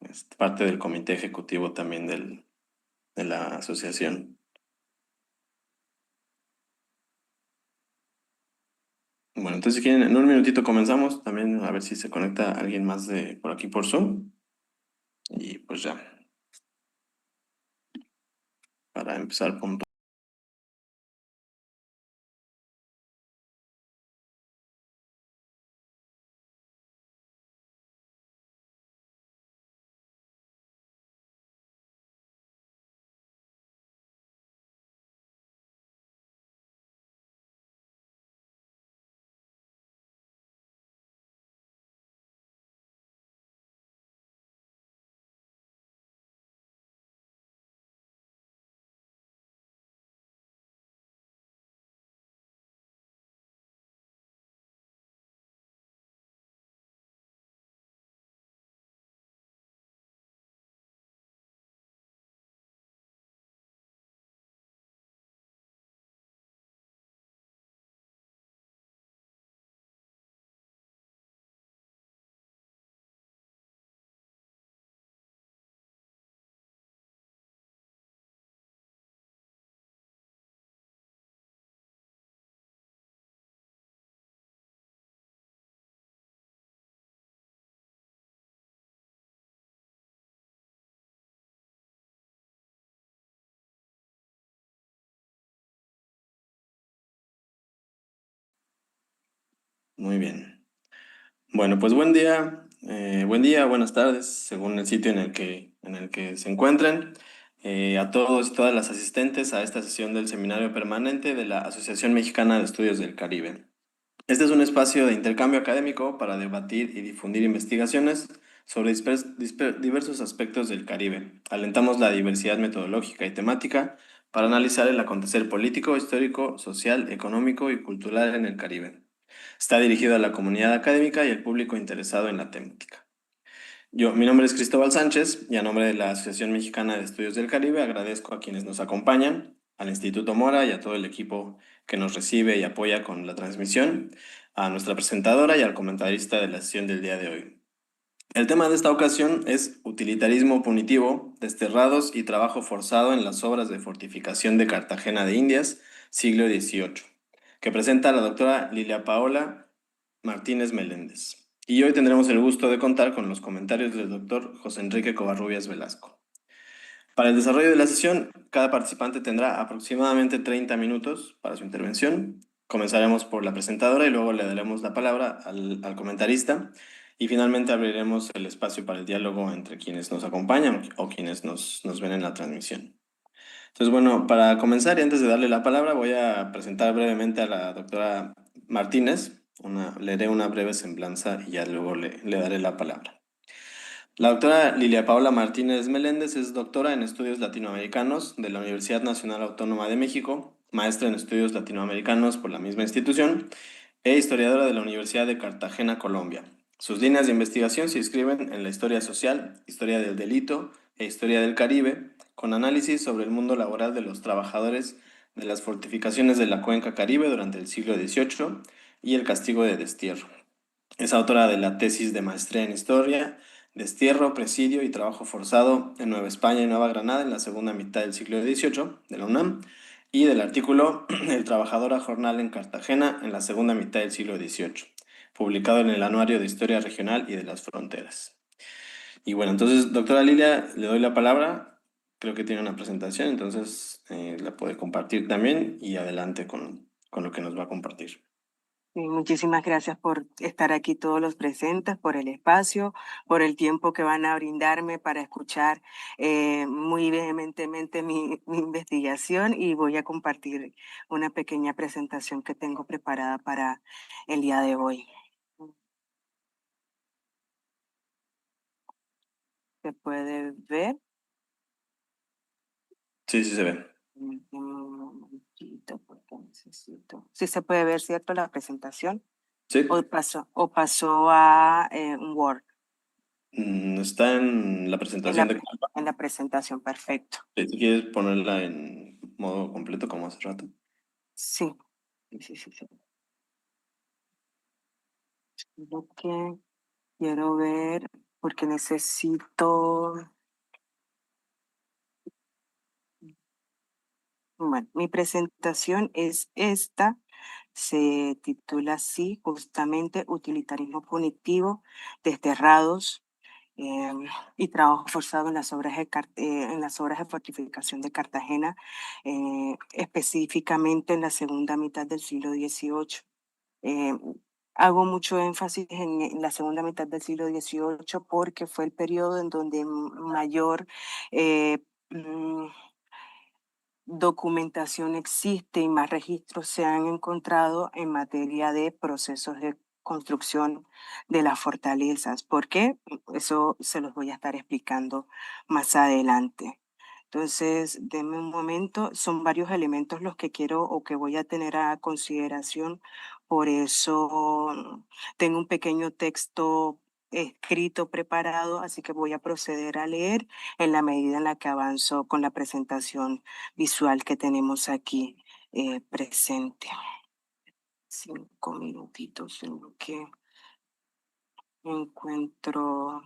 es parte del comité ejecutivo también de la asociación. Bueno, entonces si quieren, en un minutito comenzamos, también a ver si se conecta alguien más de por aquí por Zoom. Y pues ya, para empezar punto. Muy bien. Bueno, pues buen día, buenas tardes, según el sitio en el que se encuentren. A todos y todas las asistentes a esta sesión del seminario permanente de la Asociación Mexicana de Estudios del Caribe. Este es un espacio de intercambio académico para debatir y difundir investigaciones sobre diversos aspectos del Caribe. Alentamos la diversidad metodológica y temática para analizar el acontecer político, histórico, social, económico y cultural en el Caribe. Está dirigido a la comunidad académica y al público interesado en la temática. Mi nombre es Cristóbal Sánchez y a nombre de la Asociación Mexicana de Estudios del Caribe agradezco a quienes nos acompañan, al Instituto Mora y a todo el equipo que nos recibe y apoya con la transmisión, a nuestra presentadora y al comentarista de la sesión del día de hoy. El tema de esta ocasión es utilitarismo punitivo, desterrados y trabajo forzado en las obras de fortificación de Cartagena de Indias, siglo XVIII, que presenta la doctora Lilia Paola Martínez Meléndez. Y hoy tendremos el gusto de contar con los comentarios del doctor José Enrique Covarrubias Velasco. Para el desarrollo de la sesión, cada participante tendrá aproximadamente 30 minutos para su intervención. Comenzaremos por la presentadora y luego le daremos la palabra al comentarista y finalmente abriremos el espacio para el diálogo entre quienes nos acompañan o quienes nos ven en la transmisión. Entonces, bueno, para comenzar y antes de darle la palabra, voy a presentar brevemente a la doctora Martínez. Leeré una breve semblanza y ya luego le daré la palabra. La doctora Lilia Paola Martínez Meléndez es doctora en estudios latinoamericanos de la Universidad Nacional Autónoma de México, maestra en estudios latinoamericanos por la misma institución e historiadora de la Universidad de Cartagena, Colombia. Sus líneas de investigación se inscriben en la historia social, historia del delito e historia del Caribe, con análisis sobre el mundo laboral de los trabajadores de las fortificaciones de la cuenca Caribe durante el siglo XVIII y el castigo de destierro. Es autora de la tesis de maestría en historia, destierro, presidio y trabajo forzado en Nueva España y Nueva Granada en la segunda mitad del siglo XVIII de la UNAM y del artículo El trabajador a jornal en Cartagena en la segunda mitad del siglo XVIII, publicado en el Anuario de Historia Regional y de las Fronteras. Y bueno, entonces, doctora Lilia, le doy la palabra. Creo que tiene una presentación, entonces la puede compartir también y adelante con lo que nos va a compartir. Muchísimas gracias por estar aquí todos los presentes, por el espacio, por el tiempo que van a brindarme para escuchar muy vehementemente mi investigación y voy a compartir una pequeña presentación que tengo preparada para el día de hoy. ¿Se puede ver? Sí, sí se ve. Un momentito porque necesito. Sí se puede ver, ¿cierto? La presentación. Sí. O pasó a un Word. Está en la En presentación la, de Canva. en la presentación, perfecto. Si quieres ponerla en modo completo como hace rato. Sí, sí. Lo que quiero ver. porque necesito, bueno, mi presentación es esta, se titula así, justamente Utilitarismo Punitivo, Desterrados y Trabajo Forzado en las obras en las obras de fortificación de Cartagena, específicamente en la segunda mitad del siglo XVIII. Eh, Hago mucho énfasis en la segunda mitad del siglo XVIII porque fue el periodo en donde mayor eh, mm, documentación existe y más registros se han encontrado en materia de procesos de construcción de las fortalezas. ¿Por qué? Eso se los voy a estar explicando más adelante. Entonces, denme un momento, son varios elementos los que quiero o que voy a tener a consideración, por eso tengo un pequeño texto escrito, preparado, así que voy a proceder a leer en la medida en la que avanzo con la presentación visual que tenemos aquí presente. 5 minutitos en lo que encuentro.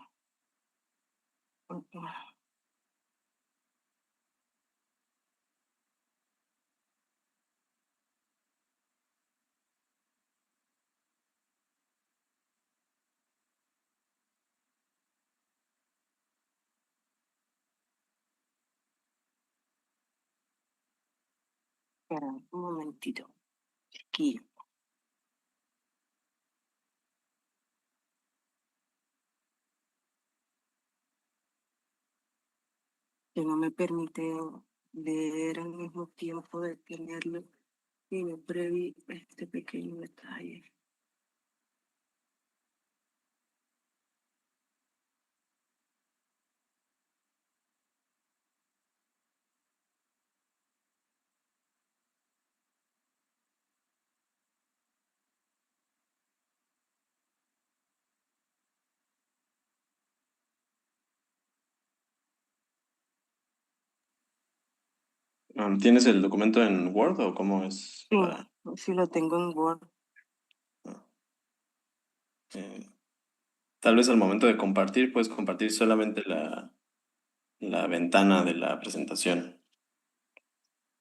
Espera un momentito. Aquí, que no me permite leer al mismo tiempo de tenerlo y me preví este pequeño detalle. ¿Tienes el documento en Word o cómo es Sí, para...? sí lo tengo en Word. ah, eh, Tal vez al momento de compartir, puedes compartir solamente la ventana de la presentación.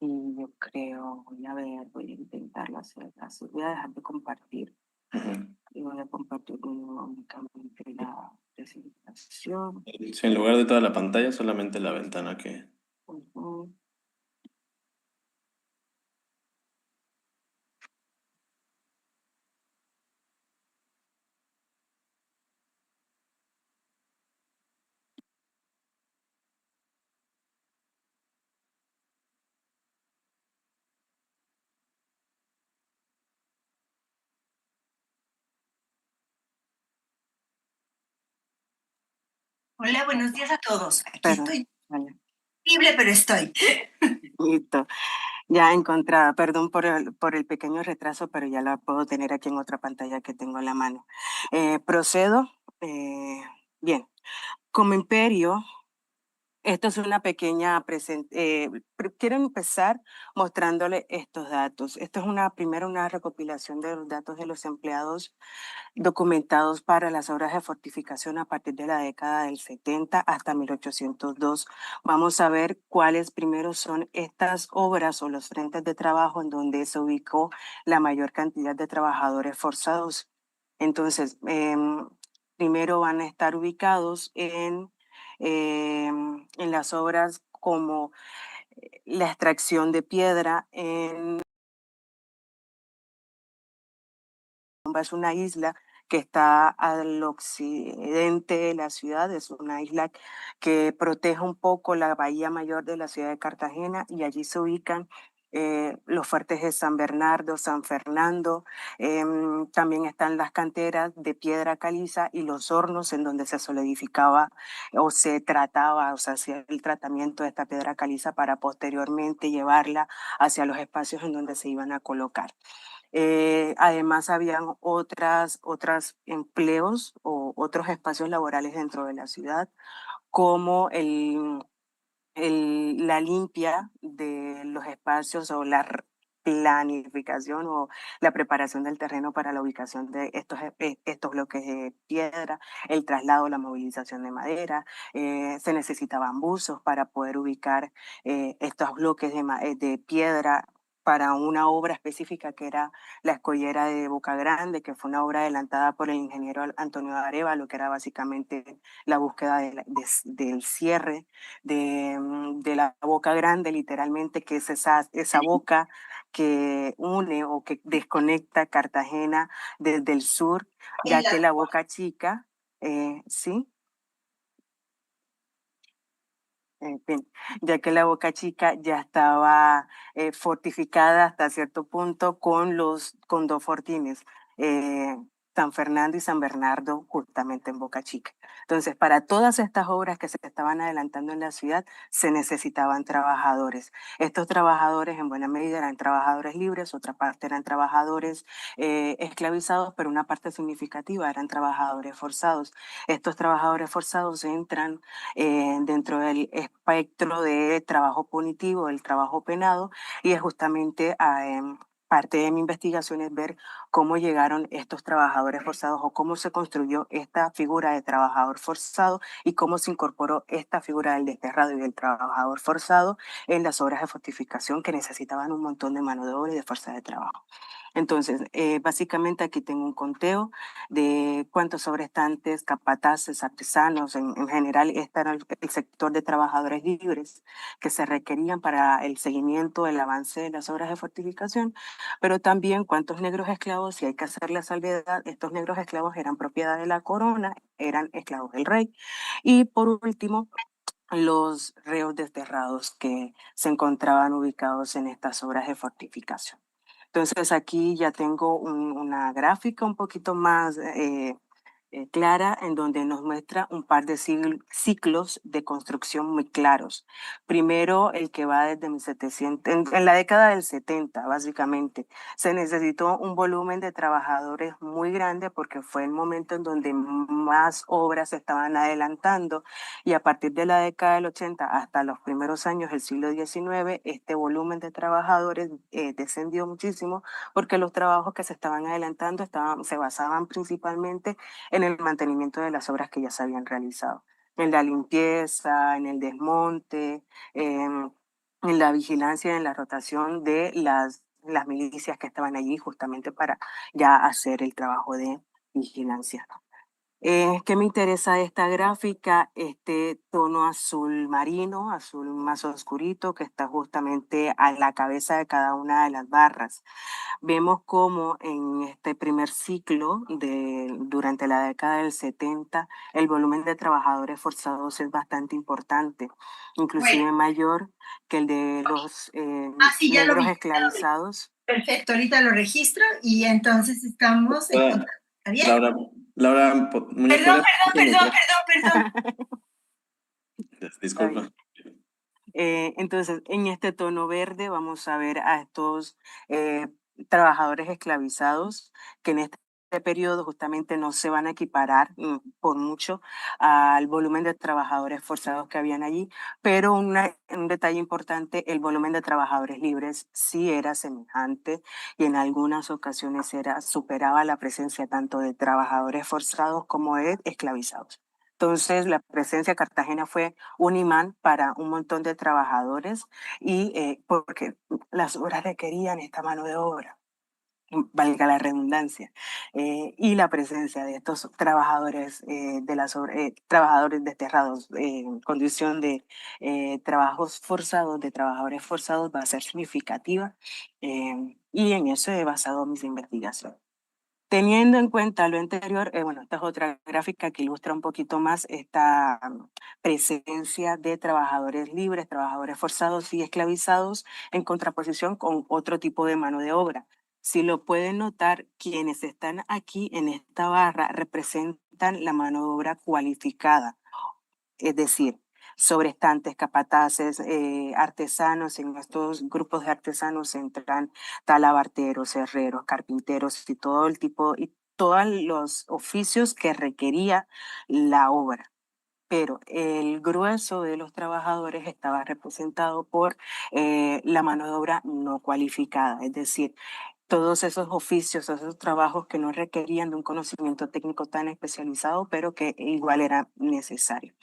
Y yo creo, voy a ver, voy a intentarlo hacer así. Voy a dejar de compartir Ujú. y voy a compartir únicamente la presentación. Sí, en lugar de toda la pantalla, solamente la ventana que... Ujú. Hola, buenos días a todos. Aquí Perdón, estoy vale. horrible, pero estoy. Listo. Ya encontrada. Perdón por el pequeño retraso, pero ya la puedo tener aquí en otra pantalla que tengo en la mano. Procedo. Bien. Como imperio, esto es una pequeña presentación. Quiero empezar mostrándole estos datos. Esto es primero una recopilación de los datos de los empleados documentados para las obras de fortificación a partir de la década del 70 hasta 1802. Vamos a ver cuáles primero son estas obras o los frentes de trabajo en donde se ubicó la mayor cantidad de trabajadores forzados. Entonces, primero van a estar ubicados en las obras como la extracción de piedra en es una isla que está al occidente de la ciudad, es una isla que protege un poco la bahía mayor de la ciudad de Cartagena y allí se ubican los fuertes de San Bernardo, San Fernando, también están las canteras de piedra caliza y los hornos en donde se solidificaba o se trataba, o sea, hacía el tratamiento de esta piedra caliza para posteriormente llevarla hacia los espacios en donde se iban a colocar. Además, habían otras empleos o otros espacios laborales dentro de la ciudad, como la limpia de los espacios o planificación o la preparación del terreno para la ubicación de estos bloques de piedra, el traslado, la movilización de madera. Se necesitaban buzos para poder ubicar estos bloques de piedra para una obra específica que era la escollera de Boca Grande, que fue una obra adelantada por el ingeniero Antonio Arevalo, que era básicamente la búsqueda del cierre de la Boca Grande, literalmente, que es esa boca que une o que desconecta Cartagena desde el sur, ya que la Boca Chica, sí, bien, ya que la Boca Chica ya estaba fortificada hasta cierto punto con dos fortines, eh, San Fernando y San Bernardo, justamente en Boca Chica. Entonces, para todas estas obras que se estaban adelantando en la ciudad, se necesitaban trabajadores. Estos trabajadores, en buena medida, eran trabajadores libres, otra parte eran trabajadores esclavizados, pero una parte significativa eran trabajadores forzados. Estos trabajadores forzados entran dentro del espectro de trabajo punitivo, el trabajo penado, y es justamente parte de mi investigación es ver cómo llegaron estos trabajadores forzados o cómo se construyó esta figura de trabajador forzado y cómo se incorporó esta figura del desterrado y del trabajador forzado en las obras de fortificación que necesitaban un montón de mano de obra y de fuerza de trabajo. Entonces, básicamente aquí tengo un conteo de cuántos sobrestantes, capataces, artesanos, en general este era el sector de trabajadores libres que se requerían para el seguimiento, el avance de las obras de fortificación, pero también cuántos negros esclavos, y hay que hacer la salvedad, estos negros esclavos eran propiedad de la corona, eran esclavos del rey. Y por último, los reos desterrados que se encontraban ubicados en estas obras de fortificación. Entonces aquí ya tengo una gráfica un poquito más clara en donde nos muestra un par de ciclos de construcción muy claros. Primero, el que va desde 1700, en la década del 70, básicamente, se necesitó un volumen de trabajadores muy grande porque fue el momento en donde más obras se estaban adelantando y a partir de la década del 80 hasta los primeros años del siglo XIX, este volumen de trabajadores descendió muchísimo porque los trabajos que se estaban adelantando se basaban principalmente en el mantenimiento de las obras que ya se habían realizado, en la limpieza, en el desmonte, en la vigilancia y en la rotación de las milicias que estaban allí justamente para ya hacer el trabajo de vigilancia. ¿Qué me interesa de esta gráfica? Este tono azul marino, azul más oscurito, que está justamente a la cabeza de cada una de las barras. Vemos cómo en este primer ciclo, durante la década del 70, el volumen de trabajadores forzados es bastante importante, inclusive Bueno, mayor que el de los sí, ya lo negros vi. esclavizados. Perfecto, ahorita lo registro y entonces estamos en Laura, contacto. ¿Está bien? Laura, Laura Muñoz, Perdón, ¿podrías perdón, repetir el perdón, micrófono? perdón, perdón. Está bien. Disculpa. Entonces, en este tono verde vamos a ver a estos eh, trabajadores esclavizados que en este periodo justamente no se van a equiparar por mucho al volumen de trabajadores forzados que habían allí, pero un detalle importante, el volumen de trabajadores libres sí era semejante y en algunas ocasiones superaba la presencia tanto de trabajadores forzados como de esclavizados. Entonces, la presencia de Cartagena fue un imán para un montón de trabajadores y porque las obras requerían esta mano de obra, valga la redundancia, y la presencia de estos trabajadores trabajadores desterrados en condición de trabajos forzados, de trabajadores forzados, va a ser significativa y en eso he basado mis investigaciones. Teniendo en cuenta lo anterior, bueno, esta es otra gráfica que ilustra un poquito más esta presencia de trabajadores libres, trabajadores forzados y esclavizados en contraposición con otro tipo de mano de obra. Si lo pueden notar, quienes están aquí en esta barra representan la mano de obra cualificada, es decir, sobrestantes, capataces, artesanos. En estos grupos de artesanos entran talabarteros, herreros, carpinteros y todo el tipo y todos los oficios que requería la obra. pero el grueso de los trabajadores estaba representado por la mano de obra no cualificada, es decir, todos esos oficios, esos trabajos que no requerían de un conocimiento técnico tan especializado, pero que igual era necesario.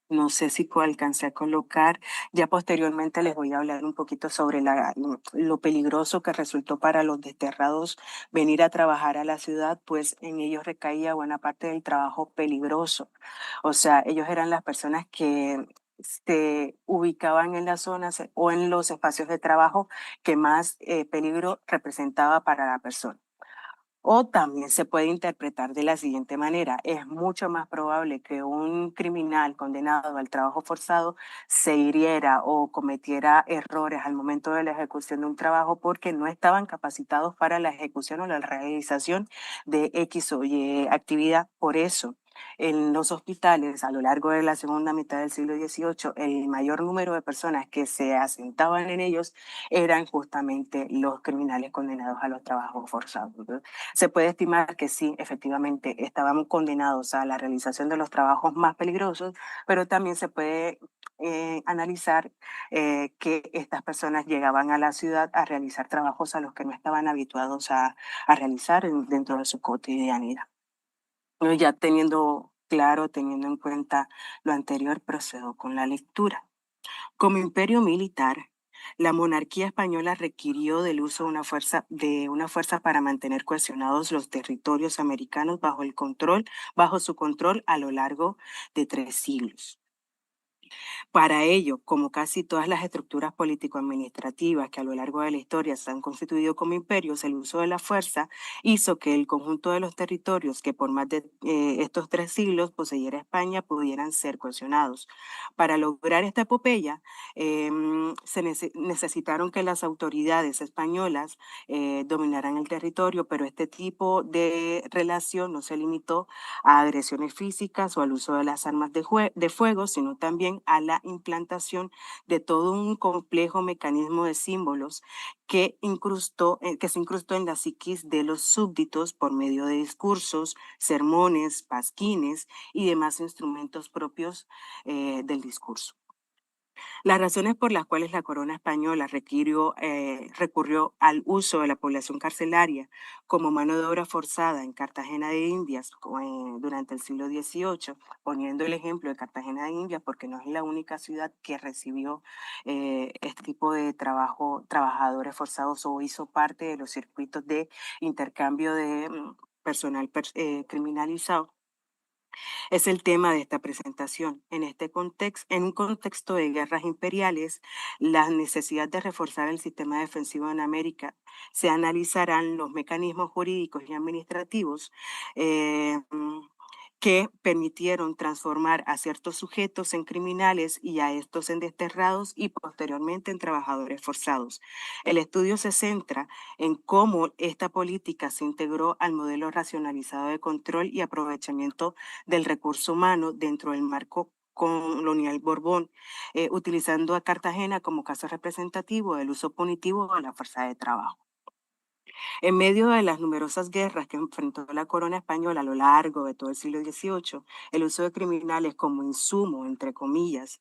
No sé si alcancé a colocar. Ya posteriormente les voy a hablar un poquito sobre lo peligroso que resultó para los desterrados venir a trabajar a la ciudad, pues en ellos recaía buena parte del trabajo peligroso. O sea, ellos eran las personas que se ubicaban en las zonas o en los espacios de trabajo que más peligro representaba para la persona. O también se puede interpretar de la siguiente manera: es mucho más probable que un criminal condenado al trabajo forzado se hiriera o cometiera errores al momento de la ejecución de un trabajo porque no estaban capacitados para la ejecución o la realización de X o Y actividad. Por eso, en los hospitales a lo largo de la segunda mitad del siglo XVIII, el mayor número de personas que se asentaban en ellos eran justamente los criminales condenados a los trabajos forzados. Se puede estimar que sí, efectivamente, estaban condenados a la realización de los trabajos más peligrosos, pero también se puede analizar que estas personas llegaban a la ciudad a realizar trabajos a los que no estaban habituados a realizar dentro de su cotidianidad. Bueno, ya teniendo claro, teniendo en cuenta lo anterior, procedo con la lectura. Como imperio militar, la monarquía española requirió del uso de una fuerza para mantener cohesionados los territorios americanos bajo su control a lo largo de 3 siglos. Para ello, como casi todas las estructuras político-administrativas que a lo largo de la historia se han constituido como imperios, el uso de la fuerza hizo que el conjunto de los territorios que por más de estos 3 siglos poseyera España pudieran ser cohesionados. Para lograr esta epopeya, necesitaron que las autoridades españolas dominaran el territorio, pero este tipo de relación no se limitó a agresiones físicas o al uso de las armas de fuego, sino también a la implantación de todo un complejo mecanismo de símbolos que se incrustó en la psiquis de los súbditos por medio de discursos, sermones, pasquines y demás instrumentos propios del discurso. Las razones por las cuales la corona española recurrió al uso de la población carcelaria como mano de obra forzada en Cartagena de Indias durante el siglo XVIII, poniendo el ejemplo de Cartagena de Indias porque no es la única ciudad que recibió este tipo de trabajadores forzados o hizo parte de los circuitos de intercambio de personal criminalizado. Es el tema de esta presentación. En un contexto de guerras imperiales, la necesidad de reforzar el sistema defensivo en América, se analizarán los mecanismos jurídicos y administrativos que permitieron transformar a ciertos sujetos en criminales y a estos en desterrados y posteriormente en trabajadores forzados. El estudio se centra en cómo esta política se integró al modelo racionalizado de control y aprovechamiento del recurso humano dentro del marco colonial Borbón, utilizando a Cartagena como caso representativo del uso punitivo de la fuerza de trabajo. En medio de las numerosas guerras que enfrentó la corona española a lo largo de todo el siglo XVIII, el uso de criminales como insumo, entre comillas,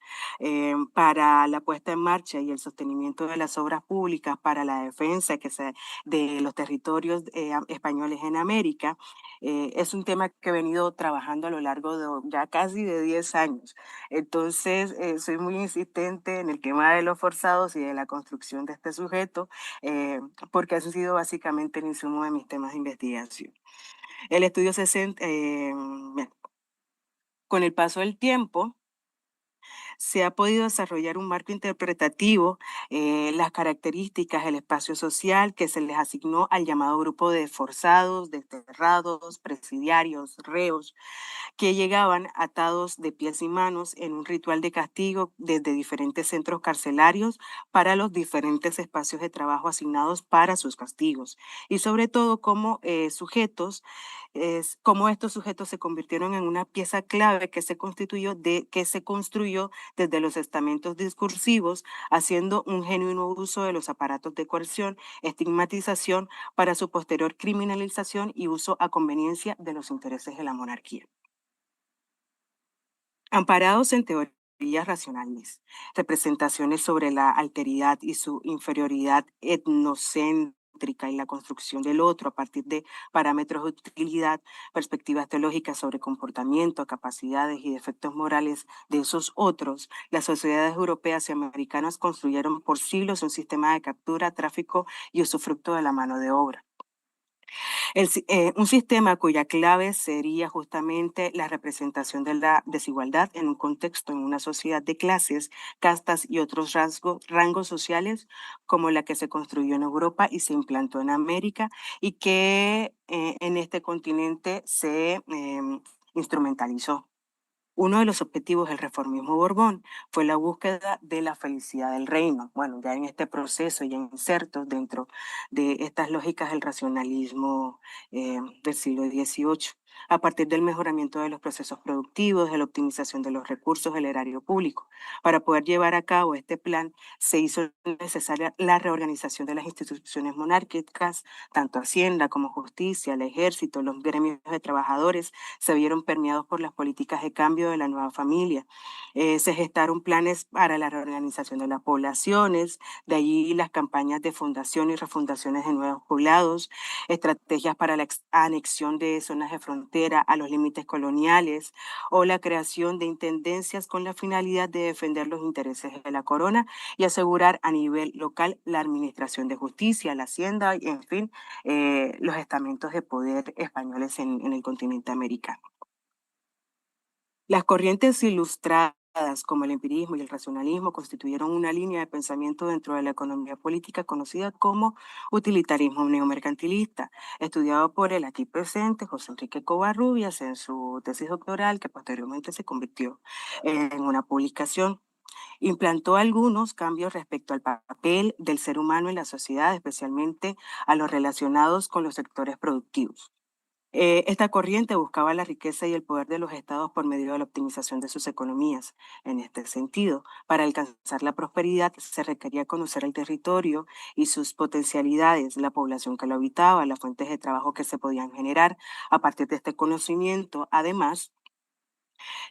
para la puesta en marcha y el sostenimiento de las obras públicas para la defensa de los territorios españoles en América, es un tema que he venido trabajando a lo largo de ya casi de 10 años. Entonces, soy muy insistente en el tema de los forzados y de la construcción de este sujeto, porque eso ha sido básicamente el insumo de mis temas de investigación. El estudio bueno, con el paso del tiempo, se ha podido desarrollar un marco interpretativo, las características del espacio social que se les asignó al llamado grupo de forzados, desterrados, presidiarios, reos, que llegaban atados de pies y manos en un ritual de castigo desde diferentes centros carcelarios para los diferentes espacios de trabajo asignados para sus castigos, y sobre todo cómo estos sujetos se convirtieron en una pieza clave que se construyó desde los estamentos discursivos, haciendo un genuino uso de los aparatos de coerción, estigmatización para su posterior criminalización y uso a conveniencia de los intereses de la monarquía. Amparados en teorías racionales, representaciones sobre la alteridad y su inferioridad etnocéntrica y la construcción del otro a partir de parámetros de utilidad, perspectivas teológicas sobre comportamiento, capacidades y defectos morales de esos otros, las sociedades europeas y americanas construyeron por siglos un sistema de captura, tráfico y usufructo de la mano de obra. Un sistema cuya clave sería justamente la representación de la desigualdad en un contexto, en una sociedad de clases, castas y otros rangos sociales como la que se construyó en Europa y se implantó en América y que en este continente se instrumentalizó. Uno de los objetivos del reformismo Borbón fue la búsqueda de la felicidad del reino. Bueno, ya en este proceso, ya insertos dentro de estas lógicas del racionalismo del siglo XVIII, a partir del mejoramiento de los procesos productivos, de la optimización de los recursos del erario público. Para poder llevar a cabo este plan, se hizo necesaria la reorganización de las instituciones monárquicas, tanto Hacienda como Justicia, el Ejército, los gremios de trabajadores, se vieron permeados por las políticas de cambio de la nueva familia. Se gestaron planes para la reorganización de las poblaciones, de allí las campañas de fundación y refundaciones de nuevos poblados, estrategias para la anexión de zonas de frontera a los límites coloniales o la creación de intendencias con la finalidad de defender los intereses de la corona y asegurar a nivel local la administración de justicia, la hacienda y, en fin, los estamentos de poder españoles en el continente americano. Las corrientes ilustradas como el empirismo y el racionalismo constituyeron una línea de pensamiento dentro de la economía política conocida como utilitarismo neomercantilista, estudiado por el aquí presente José Enrique Covarrubias en su tesis doctoral, que posteriormente se convirtió en una publicación. Implantó algunos cambios respecto al papel del ser humano en la sociedad, especialmente a los relacionados con los sectores productivos. Esta corriente buscaba la riqueza y el poder de los estados por medio de la optimización de sus economías. En este sentido, para alcanzar la prosperidad se requería conocer el territorio y sus potencialidades, la población que lo habitaba, las fuentes de trabajo que se podían generar. A partir de este conocimiento, además,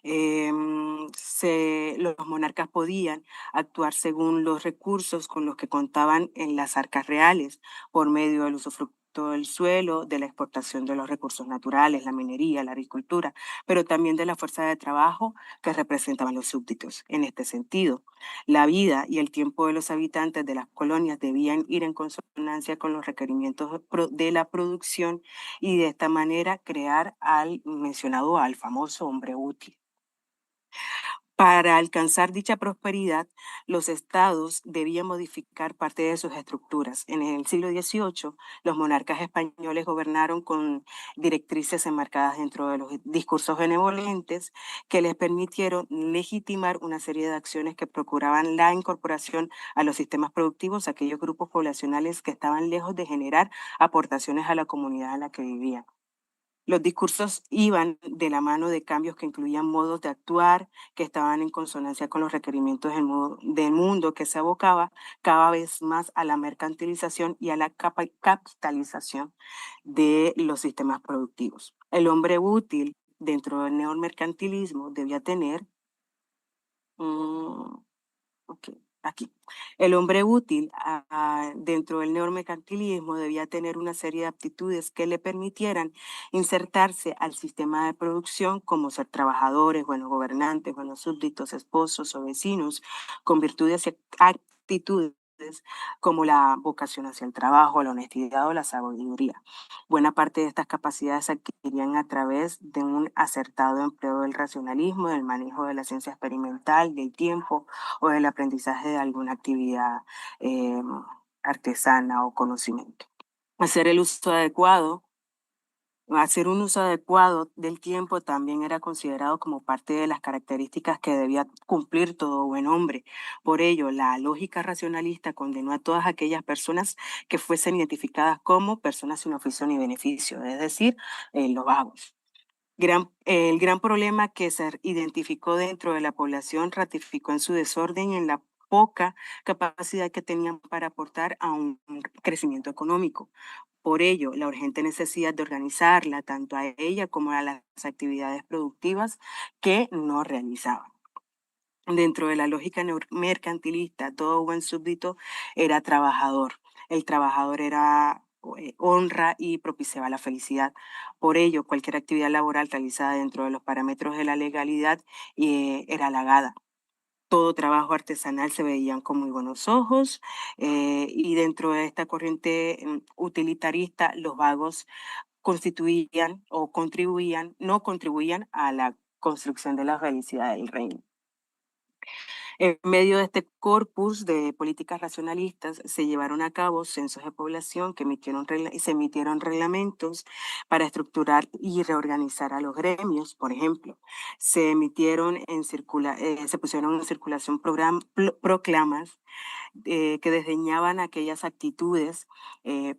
los monarcas podían actuar según los recursos con los que contaban en las arcas reales, por medio del usufructo del suelo, de la exportación de los recursos naturales, la minería, la agricultura, pero también de la fuerza de trabajo que representaban los súbditos. En este sentido, la vida y el tiempo de los habitantes de las colonias debían ir en consonancia con los requerimientos de la producción y de esta manera crear al famoso hombre útil. Para alcanzar dicha prosperidad, los estados debían modificar parte de sus estructuras. En el siglo XVIII, los monarcas españoles gobernaron con directrices enmarcadas dentro de los discursos benevolentes que les permitieron legitimar una serie de acciones que procuraban la incorporación a los sistemas productivos a aquellos grupos poblacionales que estaban lejos de generar aportaciones a la comunidad en la que vivían. Los discursos iban de la mano de cambios que incluían modos de actuar que estaban en consonancia con los requerimientos del mundo que se abocaba cada vez más a la mercantilización y a la capitalización de los sistemas productivos. El hombre útil dentro del neomercantilismo debía tener mm, Ok, aquí. El hombre útil dentro del neomercantilismo debía tener una serie de aptitudes que le permitieran insertarse al sistema de producción como ser trabajadores, buenos gobernantes, buenos súbditos, esposos o vecinos, con virtudes y actitudes como la vocación hacia el trabajo, la honestidad o la sabiduría. Buena parte de estas capacidades se adquirían a través de un acertado empleo del racionalismo, del manejo de la ciencia experimental, del tiempo, o del aprendizaje de alguna actividad eh, artesana o conocimiento. Hacer el uso adecuado, hacer un uso adecuado del tiempo también era considerado como parte de las características que debía cumplir todo buen hombre. Por ello, la lógica racionalista condenó a todas aquellas personas que fuesen identificadas como personas sin oficio ni beneficio, es decir, los vagos. El gran problema que se identificó dentro de la población ratificó en su desorden y en la poca capacidad que tenían para aportar a un crecimiento económico. Por ello, la urgente necesidad de organizarla tanto a ella como a las actividades productivas que no realizaban. Dentro de la lógica mercantilista, todo buen súbdito era trabajador. El trabajador era honra y propiciaba la felicidad. Por ello, cualquier actividad laboral realizada dentro de los parámetros de la legalidad era halagada. Todo trabajo artesanal se veían con muy buenos ojos, y dentro de esta corriente utilitarista, los vagos constituían o contribuían, no contribuían a la construcción de la felicidad del reino. En medio de este corpus de políticas racionalistas se llevaron a cabo censos de población que se emitieron reglamentos para estructurar y reorganizar a los gremios. Por ejemplo, se pusieron en circulación proclamas que desdeñaban aquellas actitudes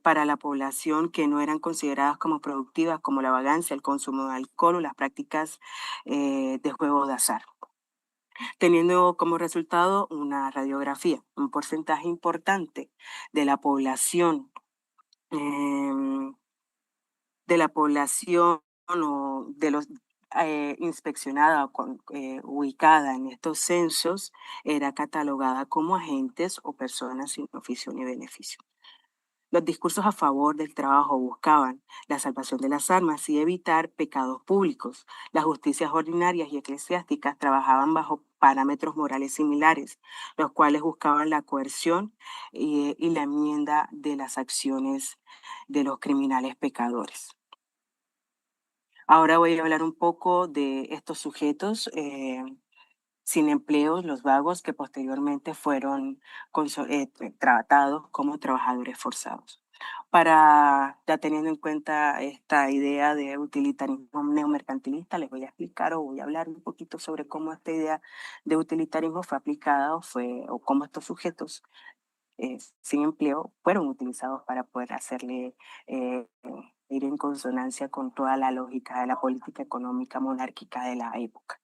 para la población que no eran consideradas como productivas, como la vagancia, el consumo de alcohol o las prácticas de juego de azar, teniendo como resultado una radiografía. Un porcentaje importante de la población, em, de la población o de los inspeccionada o ubicada en estos censos era catalogada como agentes o personas sin oficio ni beneficio. Los discursos a favor del trabajo buscaban la salvación de las almas y evitar pecados públicos. Las justicias ordinarias y eclesiásticas trabajaban bajo parámetros morales similares, los cuales buscaban la coerción y la enmienda de las acciones de los criminales pecadores. Ahora voy a hablar un poco de estos sujetos sin empleos, los vagos, que posteriormente fueron tratados como trabajadores forzados. Ya teniendo en cuenta esta idea de utilitarismo neomercantilista, les voy a explicar o voy a hablar un poquito sobre cómo esta idea de utilitarismo fue aplicada o cómo estos sujetos sin empleo fueron utilizados para poder hacerle eh, ir en consonancia con toda la lógica de la política económica monárquica de la época.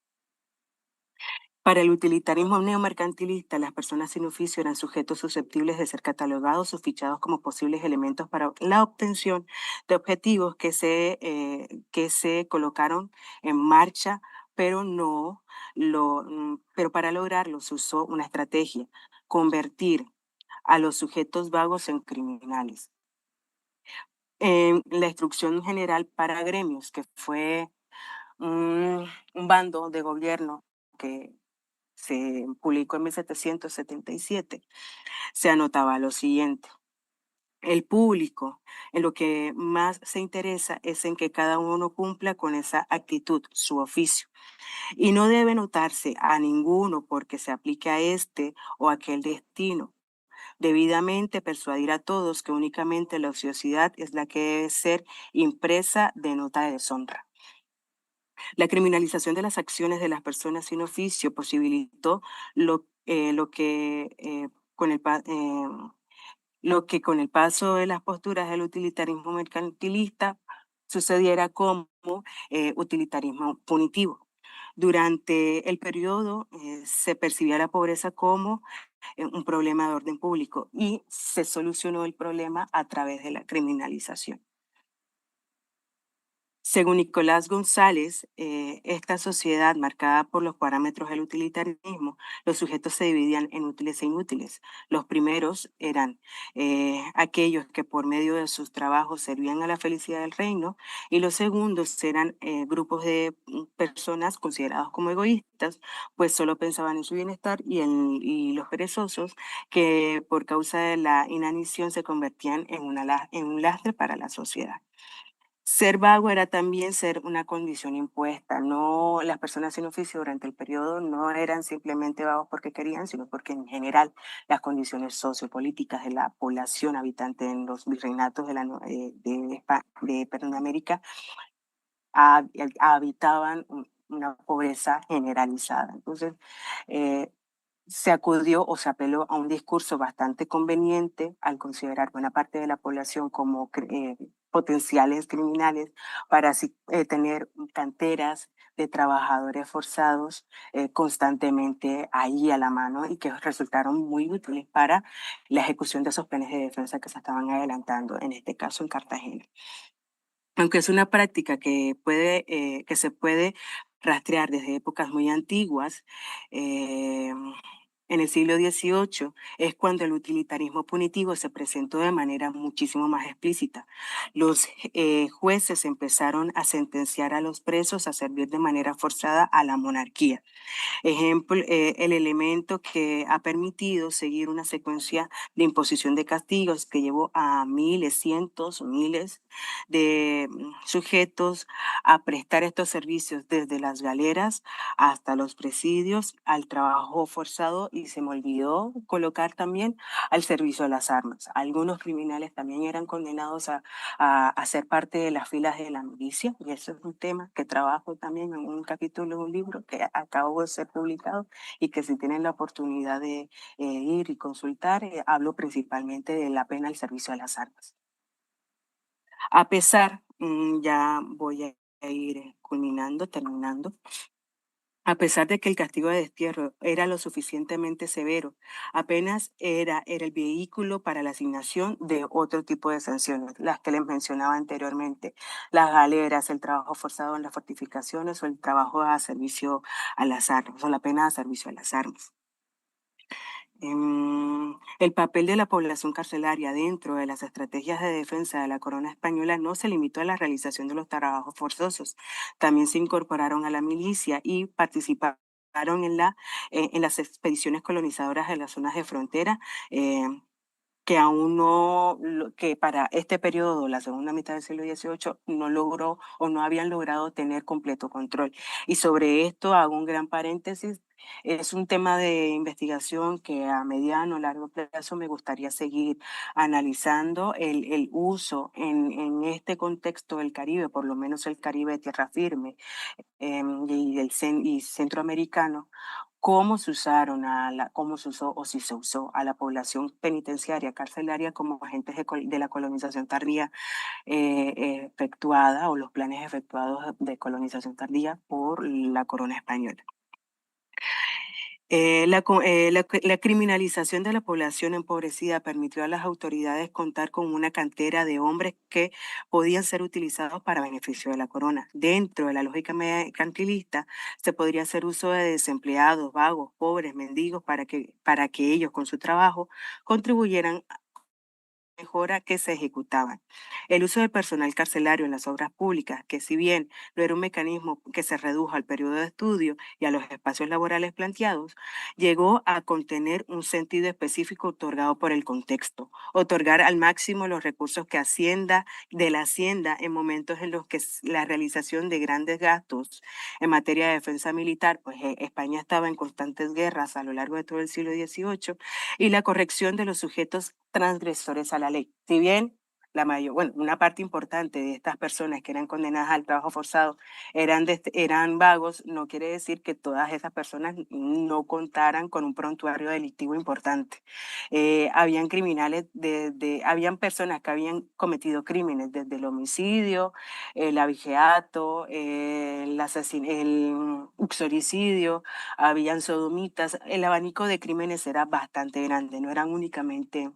Para el utilitarismo neomercantilista, las personas sin oficio eran sujetos susceptibles de ser catalogados o fichados como posibles elementos para la obtención de objetivos que se colocaron en marcha, pero para lograrlo se usó una estrategia: convertir a los sujetos vagos en criminales. En la Instrucción General para Gremios, que fue un bando de gobierno que se publicó en 1777, se anotaba lo siguiente: el público en lo que más se interesa es en que cada uno cumpla con esa actitud, su oficio, y no debe notarse a ninguno porque se aplique a este o aquel destino. Debidamente persuadir a todos que únicamente la ociosidad es la que debe ser impresa de nota de deshonra. La criminalización de las acciones de las personas sin oficio posibilitó lo que con el paso de las posturas del utilitarismo mercantilista sucediera como utilitarismo punitivo. Durante el periodo se percibía la pobreza como un problema de orden público y se solucionó el problema a través de la criminalización. Según Nicolás González, esta sociedad marcada por los parámetros del utilitarismo, los sujetos se dividían en útiles e inútiles. Los primeros eran aquellos que por medio de sus trabajos servían a la felicidad del reino, y los segundos eran grupos de personas considerados como egoístas, pues solo pensaban en su bienestar, y los perezosos, que por causa de la inanición se convertían en un lastre para la sociedad. Ser vago era también ser una condición impuesta. No, las personas sin oficio durante el periodo no eran simplemente vagos porque querían, sino porque en general las condiciones sociopolíticas de la población habitante en los virreinatos de América habitaban una pobreza generalizada. Entonces, eh, se acudió o se apeló a un discurso bastante conveniente al considerar buena parte de la población como potenciales criminales, para así tener canteras de trabajadores forzados constantemente ahí a la mano y que resultaron muy útiles para la ejecución de esos planes de defensa que se estaban adelantando, en este caso en Cartagena. Aunque es una práctica que se puede rastrear desde épocas muy antiguas, eh, en el siglo XVIII es cuando el utilitarismo punitivo se presentó de manera muchísimo más explícita. Los jueces empezaron a sentenciar a los presos a servir de manera forzada a la monarquía. Ejemplo, el elemento que ha permitido seguir una secuencia de imposición de castigos que llevó a miles, cientos, miles de sujetos a prestar estos servicios desde las galeras hasta los presidios, al trabajo forzado y se me olvidó colocar también al servicio de las armas. Algunos criminales también eran condenados a ser parte de las filas de la milicia y eso es un tema que trabajo también en un capítulo de un libro que acabo de ser publicado y que si tienen la oportunidad de ir y consultar, hablo principalmente de la pena al servicio de las armas. A pesar, ya voy a ir culminando, terminando. A pesar de que el castigo de destierro era lo suficientemente severo, apenas era el vehículo para la asignación de otro tipo de sanciones, las que les mencionaba anteriormente, las galeras, el trabajo forzado en las fortificaciones o el trabajo a servicio a las armas, o la pena a servicio a las armas. El papel de la población carcelaria dentro de las estrategias de defensa de la corona española no se limitó a la realización de los trabajos forzosos. También se incorporaron a la milicia y participaron en las expediciones colonizadoras de las zonas de frontera, eh, que aún no, que para este periodo, la segunda mitad del siglo XVIII, no logró o no habían logrado tener completo control. Y sobre esto hago un gran paréntesis. Es un tema de investigación que a mediano o largo plazo me gustaría seguir analizando el uso en este contexto del Caribe, por lo menos el Caribe de tierra firme y centroamericano, cómo se usaron cómo se usó o si se usó a la población penitenciaria, carcelaria como agentes de la colonización tardía efectuada o los planes efectuados de colonización tardía por la corona española. La criminalización de la población empobrecida permitió a las autoridades contar con una cantera de hombres que podían ser utilizados para beneficio de la corona. Dentro de la lógica mercantilista, se podría hacer uso de desempleados, vagos, pobres, mendigos, para que ellos con su trabajo contribuyeran mejora que se ejecutaban. El uso del personal carcelario en las obras públicas, que si bien no era un mecanismo que se redujo al periodo de estudio y a los espacios laborales planteados, llegó a contener un sentido específico otorgado por el contexto, otorgar al máximo los recursos de la Hacienda en momentos en los que la realización de grandes gastos en materia de defensa militar, pues España estaba en constantes guerras a lo largo de todo el siglo XVIII, y la corrección de los sujetos transgresores a la ley. Si bien una parte importante de estas personas que eran condenadas al trabajo forzado eran vagos, no quiere decir que todas esas personas no contaran con un prontuario delictivo importante. Habían criminales, habían personas que habían cometido crímenes desde el homicidio, el abigeato, el uxoricidio, habían sodomitas. El abanico de crímenes era bastante grande, no eran únicamente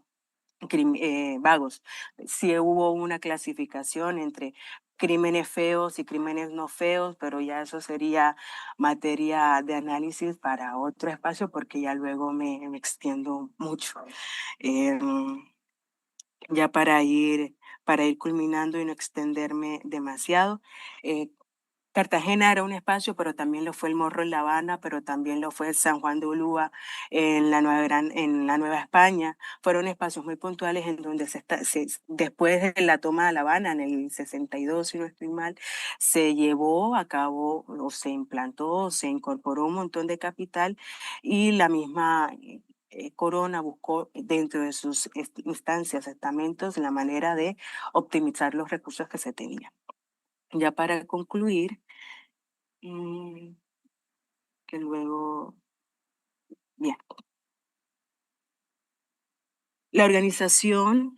vagos. Sí hubo una clasificación entre crímenes feos y crímenes no feos, pero ya eso sería materia de análisis para otro espacio porque ya luego me extiendo mucho. Ya para ir culminando y no extenderme demasiado, eh, Cartagena era un espacio, pero también lo fue el Morro en La Habana, pero también lo fue San Juan de Ulúa en la Nueva España. Fueron espacios muy puntuales en donde después de la toma de La Habana, en el 62, si no estoy mal, se llevó a cabo o se implantó o se incorporó un montón de capital y la misma Corona buscó dentro de sus instancias, estamentos, la manera de optimizar los recursos que se tenían. Ya para concluir, Mm, que luego, bien, la organización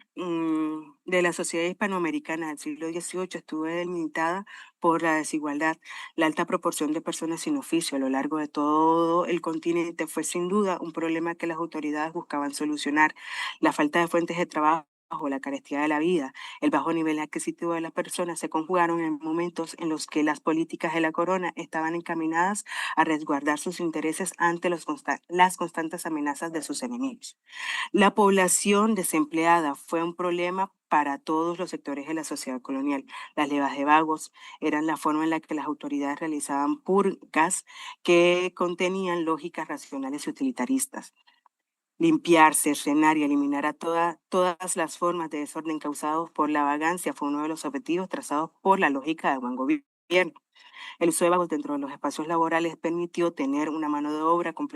de la sociedad hispanoamericana del siglo XVIII estuvo delimitada por la desigualdad. La alta proporción de personas sin oficio a lo largo de todo el continente fue sin duda un problema que las autoridades buscaban solucionar. La falta de fuentes de trabajo, la carestía de la vida, el bajo nivel adquisitivo de las personas se conjugaron en momentos en los que las políticas de la corona estaban encaminadas a resguardar sus intereses ante las constantes amenazas de sus enemigos. La población desempleada fue un problema para todos los sectores de la sociedad colonial. Las levas de vagos eran la forma en la que las autoridades realizaban purgas que contenían lógicas racionales y utilitaristas. Limpiar, cercenar y eliminar a todas las formas de desorden causados por la vagancia fue uno de los objetivos trazados por la lógica de buen gobierno. El uso de vagos dentro de los espacios laborales permitió tener una mano de obra com-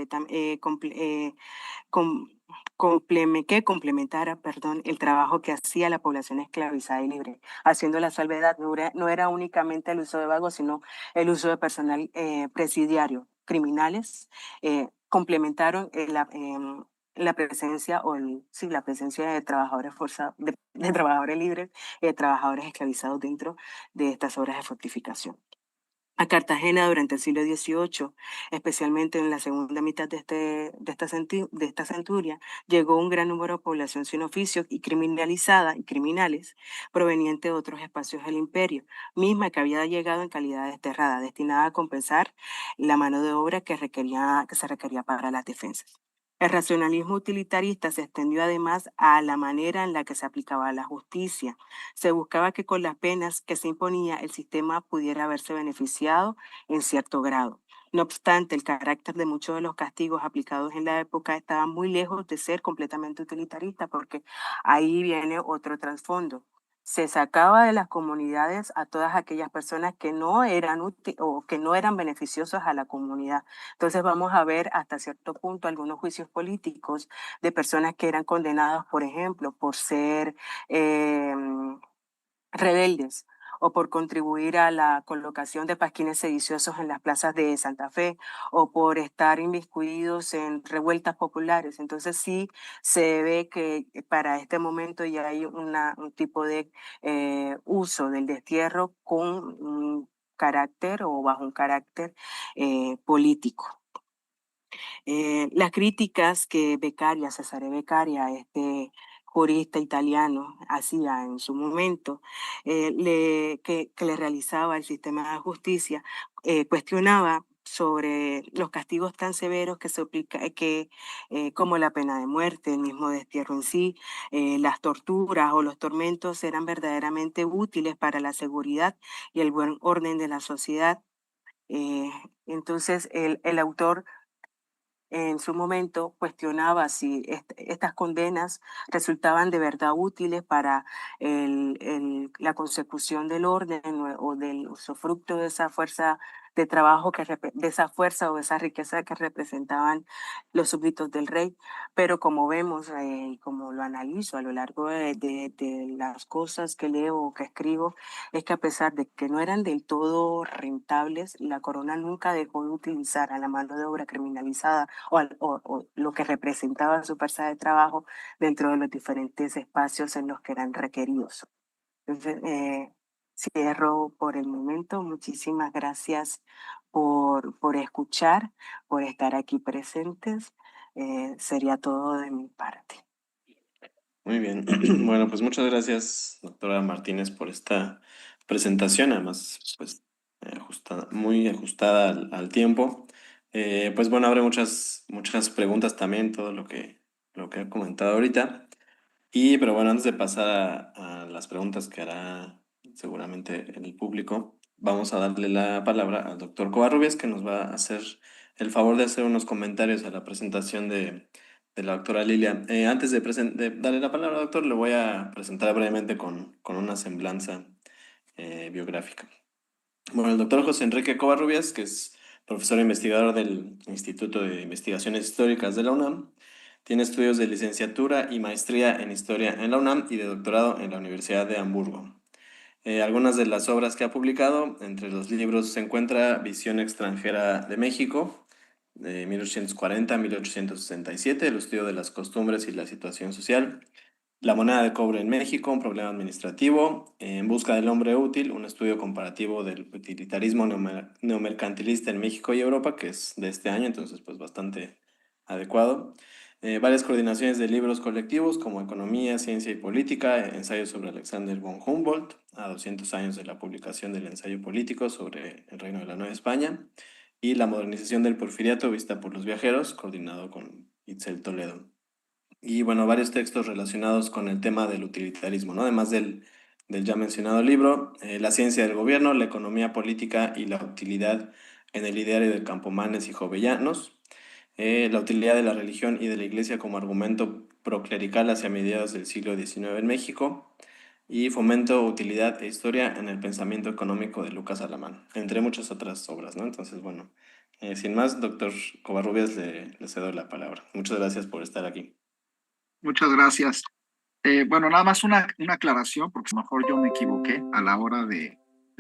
que complementara, perdón, el trabajo que hacía la población esclavizada y libre, haciendo la salvedad, no era únicamente el uso de vagos, sino el uso de personal presidiario. Criminales complementaron la presencia sí, la presencia de trabajadores forzados, de trabajadores libres, de trabajadores esclavizados dentro de estas obras de fortificación. A Cartagena durante el siglo XVIII, especialmente en la segunda mitad de esta centuria, llegó un gran número de población sin oficio y criminalizada y criminales provenientes de otros espacios del imperio, misma que había llegado en calidad de desterrada, destinada a compensar la mano de obra que se requería para las defensas. El racionalismo utilitarista se extendió además a la manera en la que se aplicaba la justicia. Se buscaba que con las penas que se imponía el sistema pudiera haberse beneficiado en cierto grado. No obstante, el carácter de muchos de los castigos aplicados en la época estaba muy lejos de ser completamente utilitarista, porque ahí viene otro trasfondo. Se sacaba de las comunidades a todas aquellas personas que no eran útiles o que no eran beneficiosas a la comunidad. Entonces vamos a ver hasta cierto punto algunos juicios políticos de personas que eran condenadas, por ejemplo, por ser eh, rebeldes o por contribuir a la colocación de pasquines sediciosos en las plazas de Santa Fe o por estar inmiscuidos en revueltas populares. Entonces sí se ve que para este momento ya hay un tipo de uso del destierro con un carácter o bajo un carácter político. Las críticas que Cesare Beccaria, este jurista italiano, hacía en su momento, que le realizaba el sistema de justicia, cuestionaba sobre los castigos tan severos que se aplica, como la pena de muerte, el mismo destierro en sí, las torturas o los tormentos eran verdaderamente útiles para la seguridad y el buen orden de la sociedad. Eh, entonces, el autor en su momento cuestionaba si estas condenas resultaban de verdad útiles para la consecución del orden o del usufructo de esa fuerza de trabajo, de esa fuerza o de esa riqueza que representaban los súbditos del rey. Pero como vemos y como lo analizo a lo largo de las cosas que leo o que escribo, es que a pesar de que no eran del todo rentables, la corona nunca dejó de utilizar a la mano de obra criminalizada o lo que representaba su fuerza de trabajo dentro de los diferentes espacios en los que eran requeridos. Entonces, cierro por el momento. Muchísimas gracias por escuchar, por estar aquí presentes. Sería todo de mi parte. Muy bien. Bueno, pues muchas gracias, doctora Martínez, por esta presentación, además, pues muy ajustada al tiempo. Pues bueno, habrá muchas preguntas también, todo lo que he comentado ahorita. Pero bueno, antes de pasar a las preguntas que hará seguramente el público, vamos a darle la palabra al doctor Covarrubias, que nos va a hacer el favor de hacer unos comentarios a la presentación de la doctora Lilia. Antes de darle la palabra, doctor, le voy a presentar brevemente con una semblanza biográfica. Bueno, el doctor José Enrique Covarrubias, que es profesor e investigador del Instituto de Investigaciones Históricas de la UNAM, tiene estudios de licenciatura y maestría en Historia en la UNAM y de doctorado en la Universidad de Hamburgo. Algunas de las obras que ha publicado, entre los libros se encuentra Visión extranjera de México, de 1840 a 1867, el estudio de las costumbres y la situación social, La moneda de cobre en México, un problema administrativo. En busca del hombre útil, un estudio comparativo del utilitarismo neomercantilista en México y Europa, que es de este año, entonces pues bastante adecuado. Varias coordinaciones de libros colectivos como Economía, Ciencia y Política, ensayo sobre Alexander von Humboldt, a 200 años de la publicación del ensayo político sobre el Reino de la Nueva España, y La modernización del porfiriato vista por los viajeros, coordinado con Itzel Toledo. Y bueno, varios textos relacionados con el tema del utilitarismo, ¿no? Además del ya mencionado libro, La ciencia del gobierno, la economía política y la utilidad en el ideario de Campomanes y Jovellanos, la utilidad de la religión y de la iglesia como argumento proclerical hacia mediados del siglo XIX en México, y Fomento, utilidad e historia en el pensamiento económico de Lucas Alamán, entre muchas otras obras, ¿no? Entonces, bueno, sin más, doctor Covarrubias, le cedo la palabra. Muchas gracias por estar aquí. Muchas gracias. Bueno, nada más una aclaración, porque a lo mejor yo me equivoqué a la hora de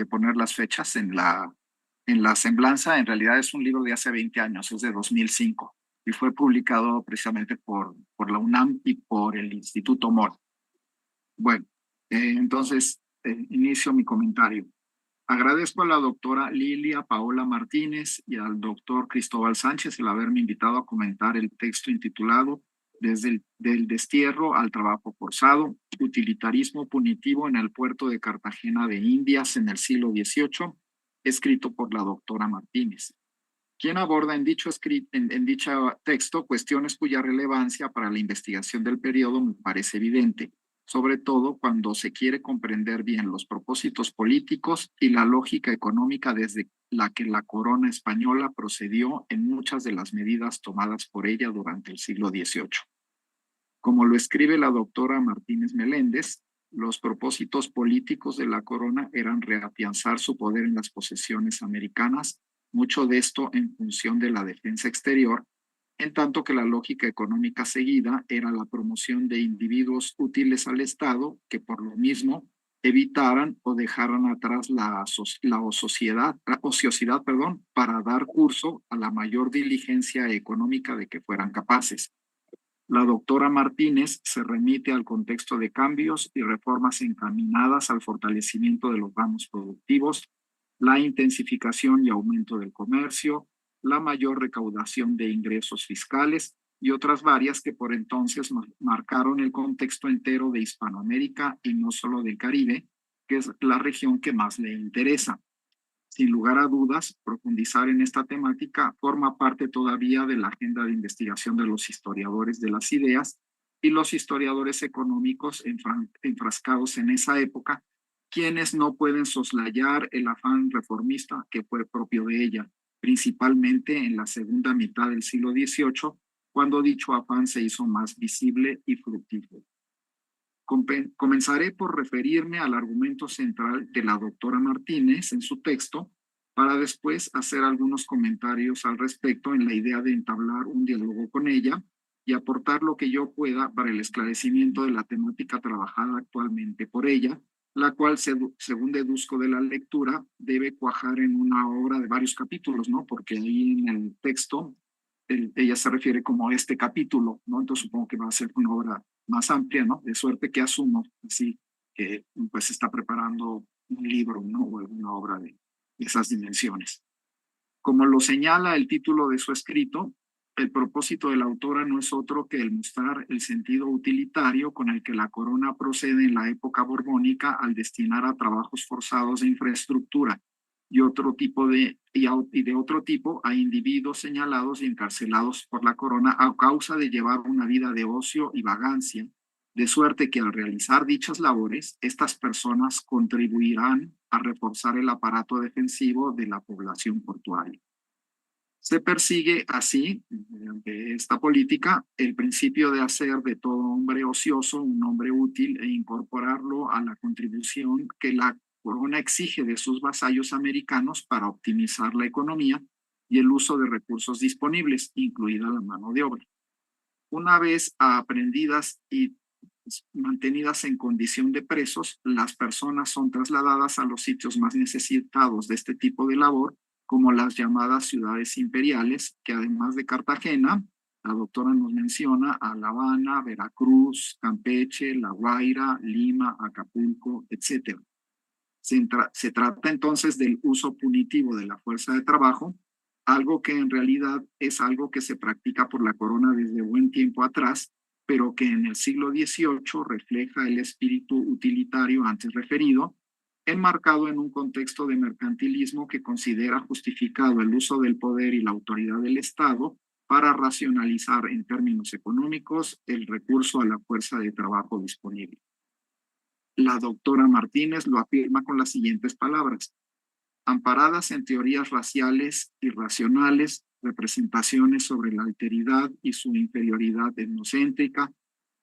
poner las fechas en la semblanza. En realidad es un libro de hace 20 años, es de 2005 y fue publicado precisamente por la UNAM y por el Instituto Mora. Bueno, entonces inicio mi comentario. Agradezco a la doctora Lilia Paola Martínez y al doctor Cristóbal Sánchez el haberme invitado a comentar el texto intitulado del destierro al trabajo forzado, utilitarismo punitivo en el puerto de Cartagena de Indias en el siglo XVIII, escrito por la doctora Martínez, quien aborda en dicho texto cuestiones cuya relevancia para la investigación del periodo me parece evidente, sobre todo cuando se quiere comprender bien los propósitos políticos y la lógica económica desde la que la corona española procedió en muchas de las medidas tomadas por ella durante el siglo XVIII. Como lo escribe la doctora Martínez Meléndez, los propósitos políticos de la corona eran reafianzar su poder en las posesiones americanas, mucho de esto en función de la defensa exterior, en tanto que la lógica económica seguida era la promoción de individuos útiles al Estado que por lo mismo evitaran o dejaran atrás la ociosidad, para dar curso a la mayor diligencia económica de que fueran capaces. La doctora Martínez se remite al contexto de cambios y reformas encaminadas al fortalecimiento de los ramos productivos, la intensificación y aumento del comercio, la mayor recaudación de ingresos fiscales y otras varias que por entonces marcaron el contexto entero de Hispanoamérica y no solo del Caribe, que es la región que más le interesa. Sin lugar a dudas, profundizar en esta temática forma parte todavía de la agenda de investigación de los historiadores de las ideas y los historiadores económicos enfrascados en esa época, quienes no pueden soslayar el afán reformista que fue propio de ella, principalmente en la segunda mitad del siglo XVIII, cuando dicho afán se hizo más visible y fructífero. Comenzaré por referirme al argumento central de la doctora Martínez en su texto, para después hacer algunos comentarios al respecto en la idea de entablar un diálogo con ella y aportar lo que yo pueda para el esclarecimiento de la temática trabajada actualmente por ella, la cual, según deduzco de la lectura, debe cuajar en una obra de varios capítulos, ¿no? Porque ahí en el texto ella se refiere como este capítulo, ¿no? Entonces supongo que va a ser una obra más amplia, ¿no? De suerte que asumo, así, que pues está preparando un libro, ¿no? O alguna obra de esas dimensiones. Como lo señala el título de su escrito, el propósito de la autora no es otro que el mostrar el sentido utilitario con el que la corona procede en la época borbónica al destinar a trabajos forzados de infraestructura y de otro tipo a individuos señalados y encarcelados por la corona a causa de llevar una vida de ocio y vagancia, de suerte que al realizar dichas labores, estas personas contribuirán a reforzar el aparato defensivo de la población portuaria. Se persigue así, mediante esta política, el principio de hacer de todo hombre ocioso un hombre útil e incorporarlo a la contribución que la corona exige de sus vasallos americanos para optimizar la economía y el uso de recursos disponibles, incluida la mano de obra. Una vez aprendidas y mantenidas en condición de presos, las personas son trasladadas a los sitios más necesitados de este tipo de labor, como las llamadas ciudades imperiales, que además de Cartagena, La doctora nos menciona a La Habana, Veracruz, Campeche, La Guaira, Lima, Acapulco, etc. Se trata entonces del uso punitivo de la fuerza de trabajo, algo que en realidad es algo que se practica por la corona desde buen tiempo atrás, pero que en el siglo XVIII refleja el espíritu utilitario antes referido, enmarcado en un contexto de mercantilismo que considera justificado el uso del poder y la autoridad del Estado para racionalizar en términos económicos el recurso a la fuerza de trabajo disponible. La doctora Martínez lo afirma con las siguientes palabras: amparadas en teorías raciales irracionales, representaciones sobre la alteridad y su inferioridad etnocéntrica,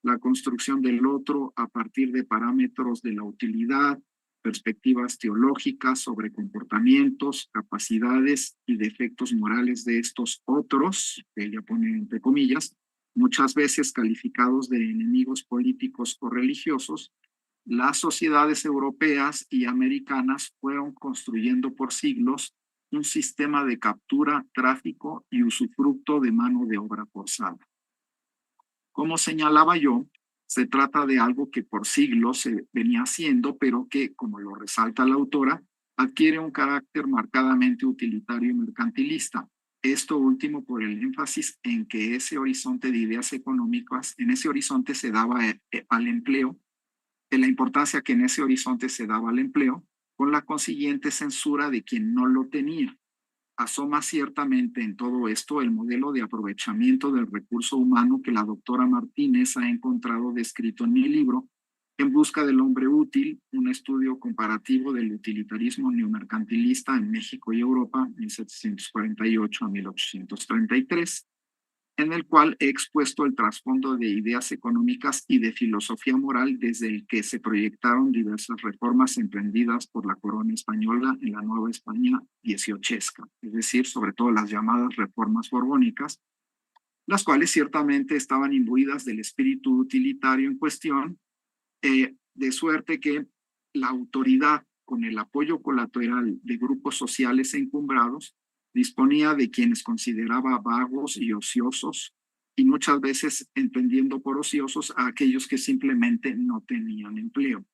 la construcción del otro a partir de parámetros de la utilidad, perspectivas teológicas sobre comportamientos, capacidades y defectos morales de estos otros, que ella pone entre comillas, muchas veces calificados de enemigos políticos o religiosos. Las sociedades europeas y americanas fueron construyendo por siglos un sistema de captura, tráfico y usufructo de mano de obra forzada. Como señalaba yo, se trata de algo que por siglos se venía haciendo, pero que, como lo resalta la autora, adquiere un carácter marcadamente utilitario y mercantilista. Esto último por el énfasis en que ese horizonte de ideas económicas, en ese horizonte se daba al empleo, de la importancia que en ese horizonte se daba al empleo, con la consiguiente censura de quien no lo tenía. Asoma ciertamente en todo esto el modelo de aprovechamiento del recurso humano que la doctora Martínez ha encontrado descrito en mi libro, En busca del hombre útil, un estudio comparativo del utilitarismo neomercantilista en México y Europa, 1748 a 1833. En el cual he expuesto el trasfondo de ideas económicas y de filosofía moral desde el que se proyectaron diversas reformas emprendidas por la corona española en la Nueva España dieciochesca, es decir, sobre todo las llamadas reformas borbónicas, las cuales ciertamente estaban imbuidas del espíritu utilitario en cuestión, de suerte que la autoridad, con el apoyo colateral de grupos sociales encumbrados, disponía de quienes consideraba vagos y ociosos, y muchas veces entendiendo por ociosos a aquellos que simplemente no tenían empleo.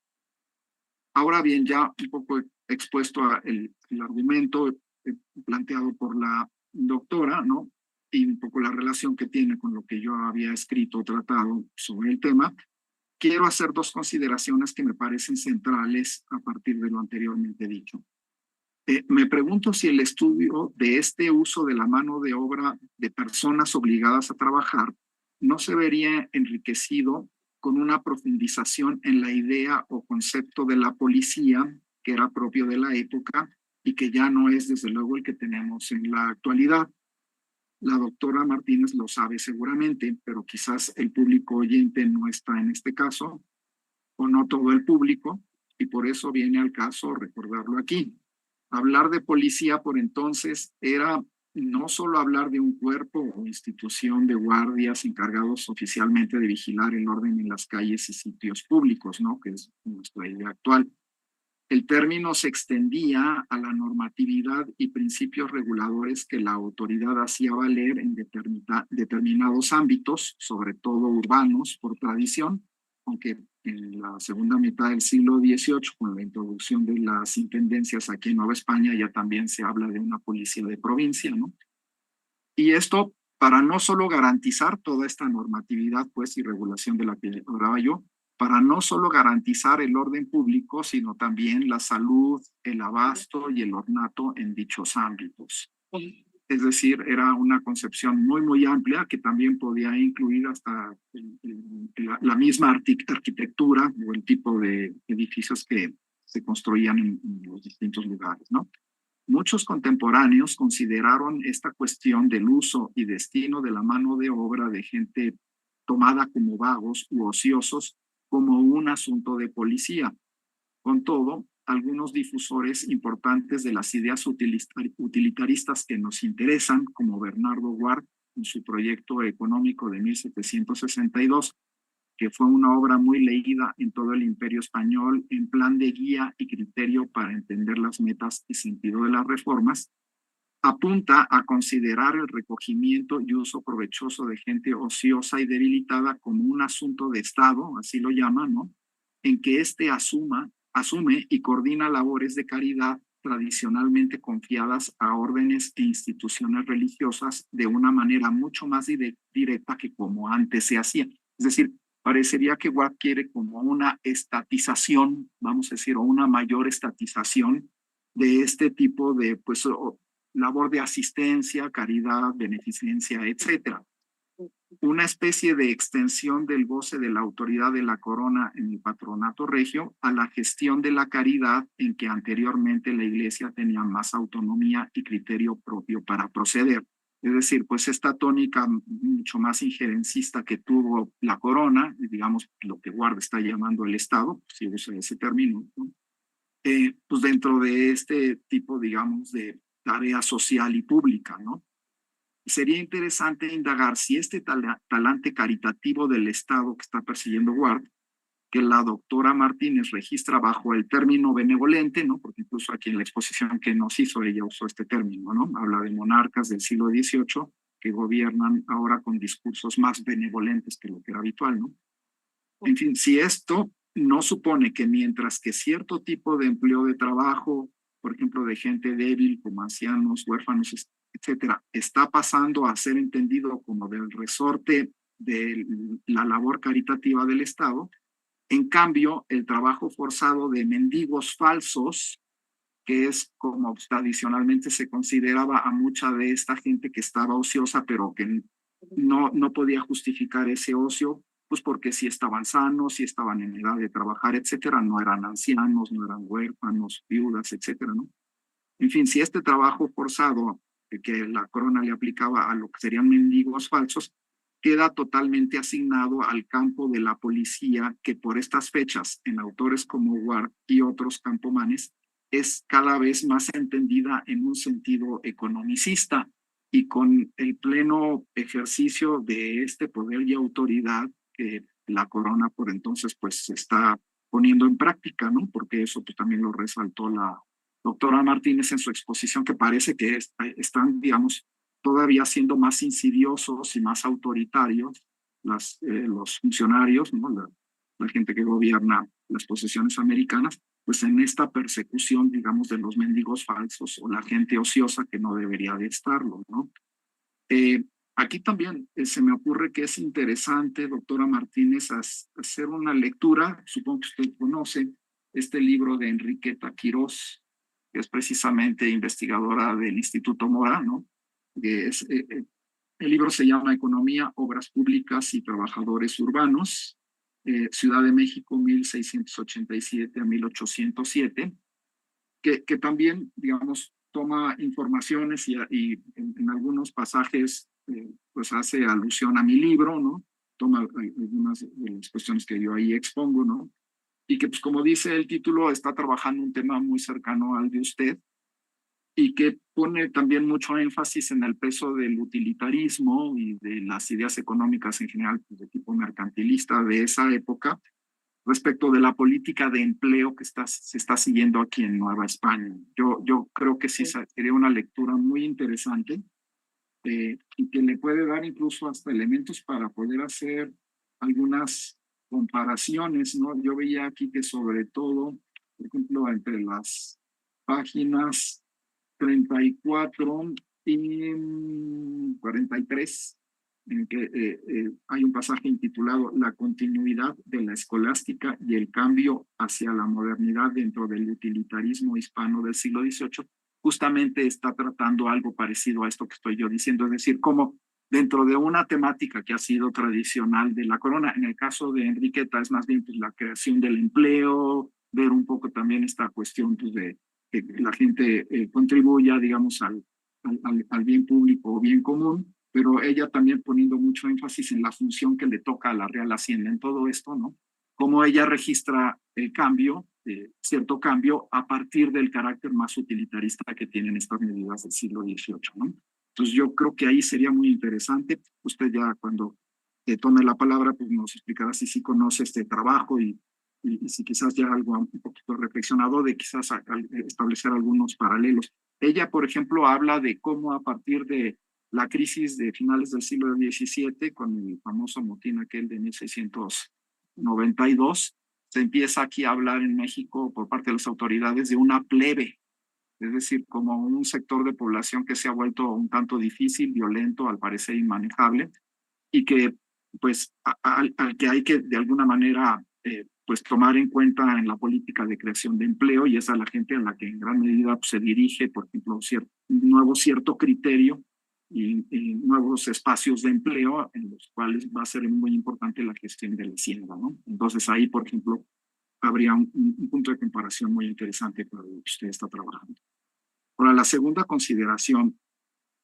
Ahora bien, ya un poco expuesto el argumento planteado por la doctora, ¿no? Y un poco la relación que tiene con lo que yo había escrito o tratado sobre el tema, quiero hacer dos consideraciones que me parecen centrales a partir de lo anteriormente dicho. Me pregunto si el estudio de este uso de la mano de obra de personas obligadas a trabajar no se vería enriquecido con una profundización en la idea o concepto de la policía que era propio de la época y que ya no es desde luego el que tenemos en la actualidad. La doctora Martínez lo sabe seguramente, pero quizás el público oyente no está en este caso, o no todo el público, y por eso viene al caso recordarlo aquí. Hablar de policía por entonces era no solo hablar de un cuerpo o institución de guardias encargados oficialmente de vigilar el orden en las calles y sitios públicos, ¿no? Que es nuestra idea actual. El término se extendía a la normatividad y principios reguladores que la autoridad hacía valer en determinados ámbitos, sobre todo urbanos por tradición, aunque en la segunda mitad del siglo XVIII, con la introducción de las intendencias aquí en Nueva España, ya también se habla de una policía de provincia, ¿no? Y esto para no solo garantizar toda esta normatividad, pues, y regulación de la que hablaba yo, para no solo garantizar el orden público, sino también la salud, el abasto y el ornato en dichos ámbitos. Es decir, era una concepción muy, muy amplia que también podía incluir hasta la misma arquitectura o el tipo de edificios que se construían en los distintos lugares, ¿no? Muchos contemporáneos consideraron esta cuestión del uso y destino de la mano de obra de gente tomada como vagos u ociosos como un asunto de policía. Con todo, algunos difusores importantes de las ideas utilitaristas que nos interesan, como Bernardo Ward en su proyecto económico de 1762, que fue una obra muy leída en todo el Imperio Español en plan de guía y criterio para entender las metas y sentido de las reformas, apunta a considerar el recogimiento y uso provechoso de gente ociosa y debilitada como un asunto de Estado, así lo llama, ¿no? En que éste asume y coordina labores de caridad tradicionalmente confiadas a órdenes e instituciones religiosas de una manera mucho más directa que como antes se hacía. Es decir, parecería que Watt quiere como una estatización, vamos a decir, o una mayor estatización de este tipo de, pues, labor de asistencia, caridad, beneficencia, etcétera. Una especie de extensión del goce de la autoridad de la corona en el patronato regio a la gestión de la caridad en que anteriormente la iglesia tenía más autonomía y criterio propio para proceder. Es decir, pues esta tónica mucho más injerencista que tuvo la corona, digamos lo que Ward está llamando el Estado, si usa ese término, ¿no? Pues dentro de este tipo, digamos, de tarea social y pública, ¿no? Sería interesante indagar si este talante caritativo del Estado que está persiguiendo Ward, que la doctora Martínez registra bajo el término benevolente, ¿no? Porque incluso aquí en la exposición que nos hizo ella usó este término, ¿no? Habla de monarcas del siglo XVIII que gobiernan ahora con discursos más benevolentes que lo que era habitual, ¿no? En fin, si esto no supone que mientras que cierto tipo de empleo de trabajo, por ejemplo, de gente débil como ancianos, huérfanos, etcétera, está pasando a ser entendido como del resorte de la labor caritativa del Estado, en cambio, el trabajo forzado de mendigos falsos, que es como tradicionalmente se consideraba a mucha de esta gente que estaba ociosa, pero que no podía justificar ese ocio, pues porque si estaban sanos, si estaban en edad de trabajar, etcétera, no eran ancianos, no eran huérfanos, viudas, etcétera, ¿no? En fin, si este trabajo forzado que la corona le aplicaba a lo que serían mendigos falsos, queda totalmente asignado al campo de la policía, que por estas fechas, en autores como Ward y otros campomanes, es cada vez más entendida en un sentido economicista y con el pleno ejercicio de este poder y autoridad que la corona por entonces pues se está poniendo en práctica, ¿no? Porque eso pues también lo resaltó la doctora Martínez en su exposición, que parece que están, digamos, todavía siendo más insidiosos y más autoritarios los funcionarios, ¿no? La gente que gobierna las posesiones americanas, pues en esta persecución, digamos, de los mendigos falsos o la gente ociosa que no debería de estarlo, ¿no? Aquí también se me ocurre que es interesante, doctora Martínez, hacer una lectura, supongo que usted conoce, este libro de Enriqueta Quirós, que es precisamente investigadora del Instituto Mora, ¿no? Que es, el libro se llama Economía, Obras Públicas y Trabajadores Urbanos, Ciudad de México, 1687 a 1807, que también, digamos, toma informaciones y en algunos pasajes pues hace alusión a mi libro, ¿no? Toma algunas de las cuestiones que yo ahí expongo, ¿no? Y que, pues como dice el título, está trabajando un tema muy cercano al de usted y que pone también mucho énfasis en el peso del utilitarismo y de las ideas económicas en general, pues, de tipo mercantilista de esa época, respecto de la política de empleo que se está siguiendo aquí en Nueva España. Yo creo que sí sería una lectura muy interesante y que le puede dar incluso hasta elementos para poder hacer algunas comparaciones, ¿no? Yo veía aquí que sobre todo, por ejemplo, entre las páginas 34 y 43, en que hay un pasaje intitulado La continuidad de la escolástica y el cambio hacia la modernidad dentro del utilitarismo hispano del siglo XVIII, justamente está tratando algo parecido a esto que estoy yo diciendo, es decir, como dentro de una temática que ha sido tradicional de la corona, en el caso de Enriqueta es más bien pues, la creación del empleo, ver un poco también esta cuestión pues, de que la gente contribuya, digamos, al bien público o bien común, pero ella también poniendo mucho énfasis en la función que le toca a la Real Hacienda en todo esto, ¿no? Cómo ella registra el cambio, cierto cambio, a partir del carácter más utilitarista que tienen estas medidas del siglo XVIII, ¿no? Entonces yo creo que ahí sería muy interesante. Usted ya cuando tome la palabra, pues nos explicará si sí conoce este trabajo y si quizás ya algo un poquito reflexionado de quizás establecer algunos paralelos. Ella, por ejemplo, habla de cómo a partir de la crisis de finales del siglo XVII, con el famoso motín aquel de 1692, se empieza aquí a hablar en México por parte de las autoridades de una plebe, es decir, como un sector de población que se ha vuelto un tanto difícil, violento, al parecer inmanejable, y que pues al que hay que de alguna manera pues tomar en cuenta en la política de creación de empleo, y es a la gente a la que en gran medida pues, se dirige, por ejemplo, un nuevo cierto criterio y nuevos espacios de empleo en los cuales va a ser muy importante la gestión de la hacienda, ¿no? Entonces ahí, por ejemplo, habría un punto de comparación muy interesante para lo que usted está trabajando. Ahora, la segunda consideración,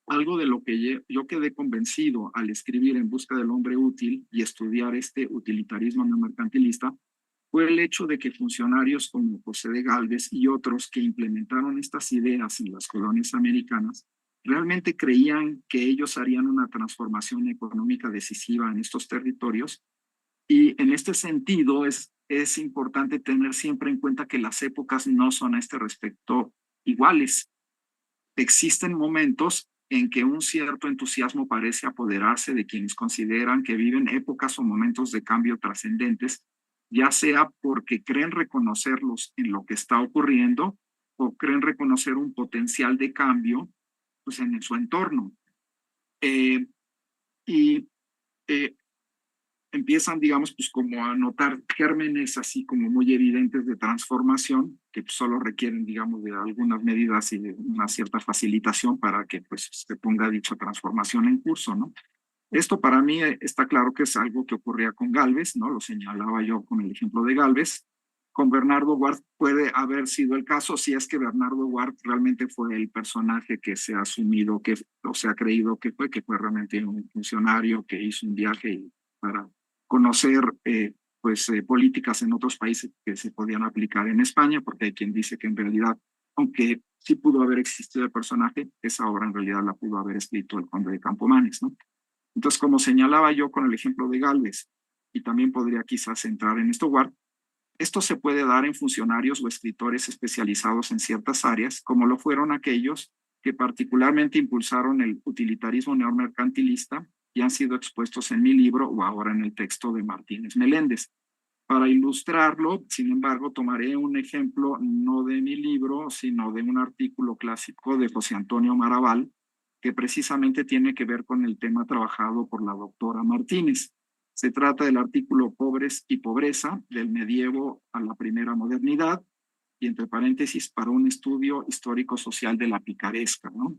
algo de lo que yo quedé convencido al escribir En busca del hombre útil y estudiar este utilitarismo neomercantilista, fue el hecho de que funcionarios como José de Gálvez y otros que implementaron estas ideas en las colonias americanas realmente creían que ellos harían una transformación económica decisiva en estos territorios, y en este sentido es importante tener siempre en cuenta que las épocas no son a este respecto iguales. Existen momentos en que un cierto entusiasmo parece apoderarse de quienes consideran que viven épocas o momentos de cambio trascendentes, ya sea porque creen reconocerlos en lo que está ocurriendo o creen reconocer un potencial de cambio pues, en su entorno. Y empiezan, digamos, pues como a notar gérmenes así como muy evidentes de transformación, que pues, solo requieren, digamos, de algunas medidas y de una cierta facilitación para que pues se ponga dicha transformación en curso, ¿no? Esto para mí está claro que es algo que ocurría con Gálvez, ¿no? Lo señalaba yo con el ejemplo de Gálvez. Con Bernardo Ward puede haber sido el caso si es que Bernardo Ward realmente fue el personaje que se ha asumido que, o se ha creído que fue realmente un funcionario que hizo un viaje para conocer políticas en otros países que se podían aplicar en España, porque hay quien dice que en realidad, aunque sí pudo haber existido el personaje, esa obra en realidad la pudo haber escrito el conde de Campomanes, ¿no? Entonces, como señalaba yo con el ejemplo de Gálvez, y también podría quizás entrar en esto se puede dar en funcionarios o escritores especializados en ciertas áreas, como lo fueron aquellos que particularmente impulsaron el utilitarismo neomercantilista y han sido expuestos en mi libro o ahora en el texto de Martínez Meléndez. Para ilustrarlo, sin embargo, tomaré un ejemplo no de mi libro, sino de un artículo clásico de José Antonio Maraval, que precisamente tiene que ver con el tema trabajado por la doctora Martínez. Se trata del artículo Pobres y Pobreza, del medievo a la primera modernidad, y entre paréntesis, para un estudio histórico-social de la picaresca, ¿no?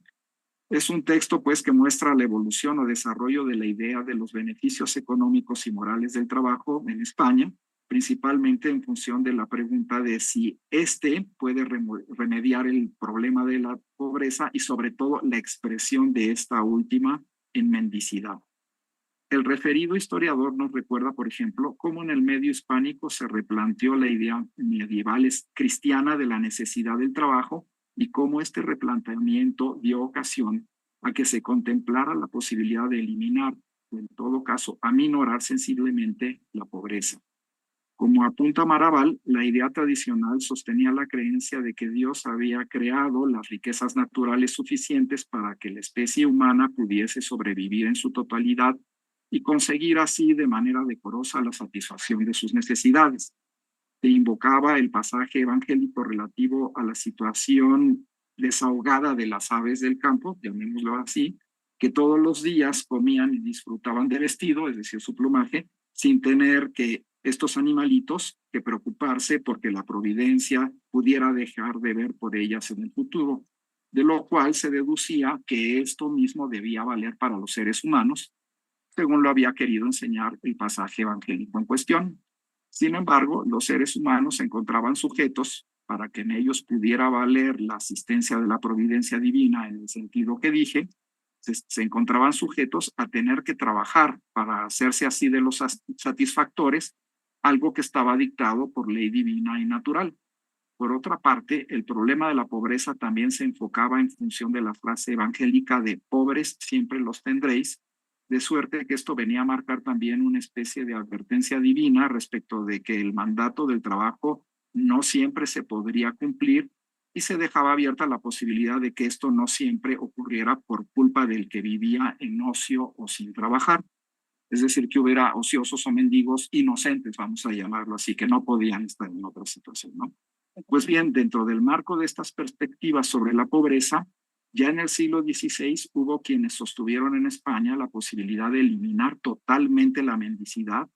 Es un texto, pues, que muestra la evolución o desarrollo de la idea de los beneficios económicos y morales del trabajo en España, principalmente en función de la pregunta de si este puede remediar el problema de la pobreza y sobre todo la expresión de esta última en mendicidad. El referido historiador nos recuerda, por ejemplo, cómo en el medio hispánico se replanteó la idea medieval cristiana de la necesidad del trabajo y cómo este replanteamiento dio ocasión a que se contemplara la posibilidad de eliminar, o en todo caso, aminorar sensiblemente la pobreza. Como apunta Maraval, la idea tradicional sostenía la creencia de que Dios había creado las riquezas naturales suficientes para que la especie humana pudiese sobrevivir en su totalidad y conseguir así de manera decorosa la satisfacción de sus necesidades. Se invocaba el pasaje evangélico relativo a la situación desahogada de las aves del campo, llamémoslo así, que todos los días comían y disfrutaban de vestido, es decir, su plumaje, sin tener que estos animalitos que preocuparse porque la providencia pudiera dejar de ver por ellas en el futuro, de lo cual se deducía que esto mismo debía valer para los seres humanos, según lo había querido enseñar el pasaje evangélico en cuestión. Sin embargo, los seres humanos se encontraban sujetos, para que en ellos pudiera valer la asistencia de la providencia divina en el sentido que dije, se encontraban sujetos a tener que trabajar para hacerse así de los satisfactores, algo que estaba dictado por ley divina y natural. Por otra parte, el problema de la pobreza también se enfocaba en función de la frase evangélica de pobres siempre los tendréis, de suerte que esto venía a marcar también una especie de advertencia divina respecto de que el mandato del trabajo no siempre se podría cumplir y se dejaba abierta la posibilidad de que esto no siempre ocurriera por culpa del que vivía en ocio o sin trabajar. Es decir, que hubiera ociosos o mendigos inocentes, vamos a llamarlo así, que no podían estar en otra situación, ¿no? Pues bien, dentro del marco de estas perspectivas sobre la pobreza, ya en el siglo XVI hubo quienes sostuvieron en España la posibilidad de eliminar totalmente la mendicidad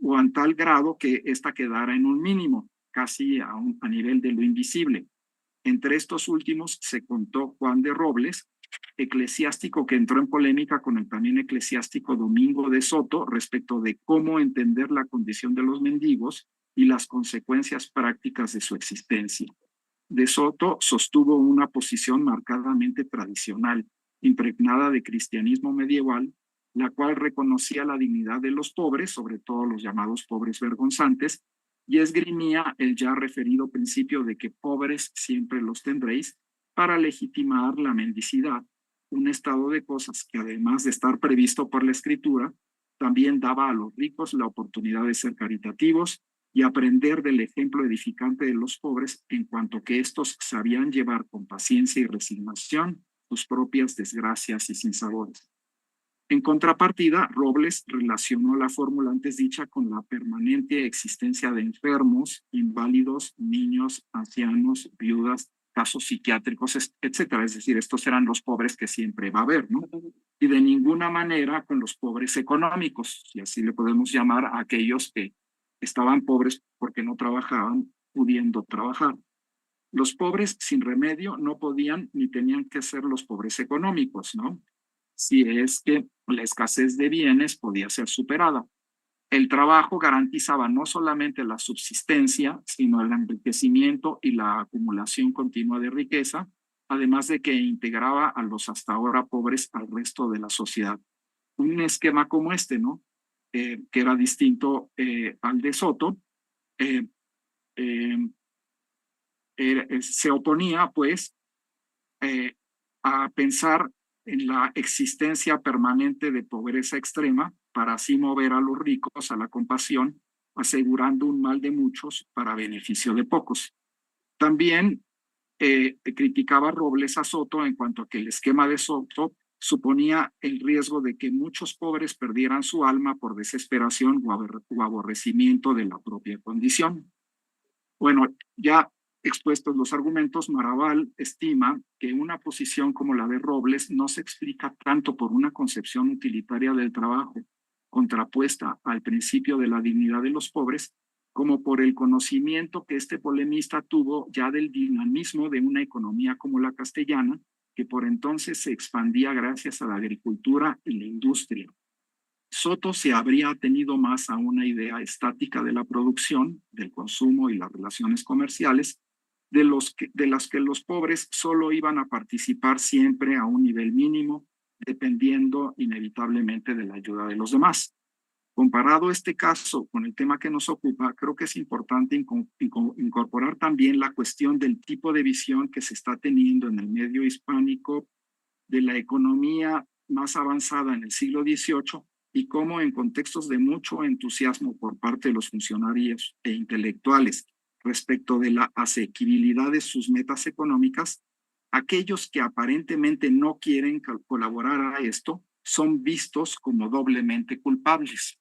o en tal grado que ésta quedara en un mínimo, casi a nivel de lo invisible. Entre estos últimos se contó Juan de Robles, eclesiástico que entró en polémica con el también eclesiástico Domingo de Soto respecto de cómo entender la condición de los mendigos y las consecuencias prácticas de su existencia. De Soto sostuvo una posición marcadamente tradicional, impregnada de cristianismo medieval, la cual reconocía la dignidad de los pobres, sobre todo los llamados pobres vergonzantes, y esgrimía el ya referido principio de que pobres siempre los tendréis para legitimar la mendicidad, un estado de cosas que además de estar previsto por la Escritura, también daba a los ricos la oportunidad de ser caritativos y aprender del ejemplo edificante de los pobres en cuanto que éstos sabían llevar con paciencia y resignación sus propias desgracias y sinsabores. En contrapartida, Robles relacionó la fórmula antes dicha con la permanente existencia de enfermos, inválidos, niños, ancianos, viudas, casos psiquiátricos, etcétera. Es decir, estos eran los pobres que siempre va a haber, ¿no? Y de ninguna manera con los pobres económicos, y así le podemos llamar a aquellos que estaban pobres porque no trabajaban, pudiendo trabajar. Los pobres sin remedio no podían ni tenían que ser los pobres económicos, ¿no? Si es que la escasez de bienes podía ser superada. El trabajo garantizaba no solamente la subsistencia, sino el enriquecimiento y la acumulación continua de riqueza, además de que integraba a los hasta ahora pobres al resto de la sociedad. Un esquema como este, ¿no? Que era distinto al de Soto, eh, eh, se oponía, pues, a pensar en la existencia permanente de pobreza extrema para así mover a los ricos a la compasión, asegurando un mal de muchos para beneficio de pocos. También criticaba Robles a Soto en cuanto a que el esquema de Soto suponía el riesgo de que muchos pobres perdieran su alma por desesperación o aborrecimiento de la propia condición. Bueno, ya expuestos los argumentos, Maraval estima que una posición como la de Robles no se explica tanto por una concepción utilitaria del trabajo, contrapuesta al principio de la dignidad de los pobres, como por el conocimiento que este polemista tuvo ya del dinamismo de una economía como la castellana, que por entonces se expandía gracias a la agricultura y la industria. Soto se habría atenido más a una idea estática de la producción, del consumo y las relaciones comerciales, de las que los pobres solo iban a participar siempre a un nivel mínimo, dependiendo inevitablemente de la ayuda de los demás. Comparado este caso con el tema que nos ocupa, creo que es importante incorporar también la cuestión del tipo de visión que se está teniendo en el medio hispánico de la economía más avanzada en el siglo XVIII y cómo en contextos de mucho entusiasmo por parte de los funcionarios e intelectuales respecto de la asequibilidad de sus metas económicas, aquellos que aparentemente no quieren colaborar a esto son vistos como doblemente culpables.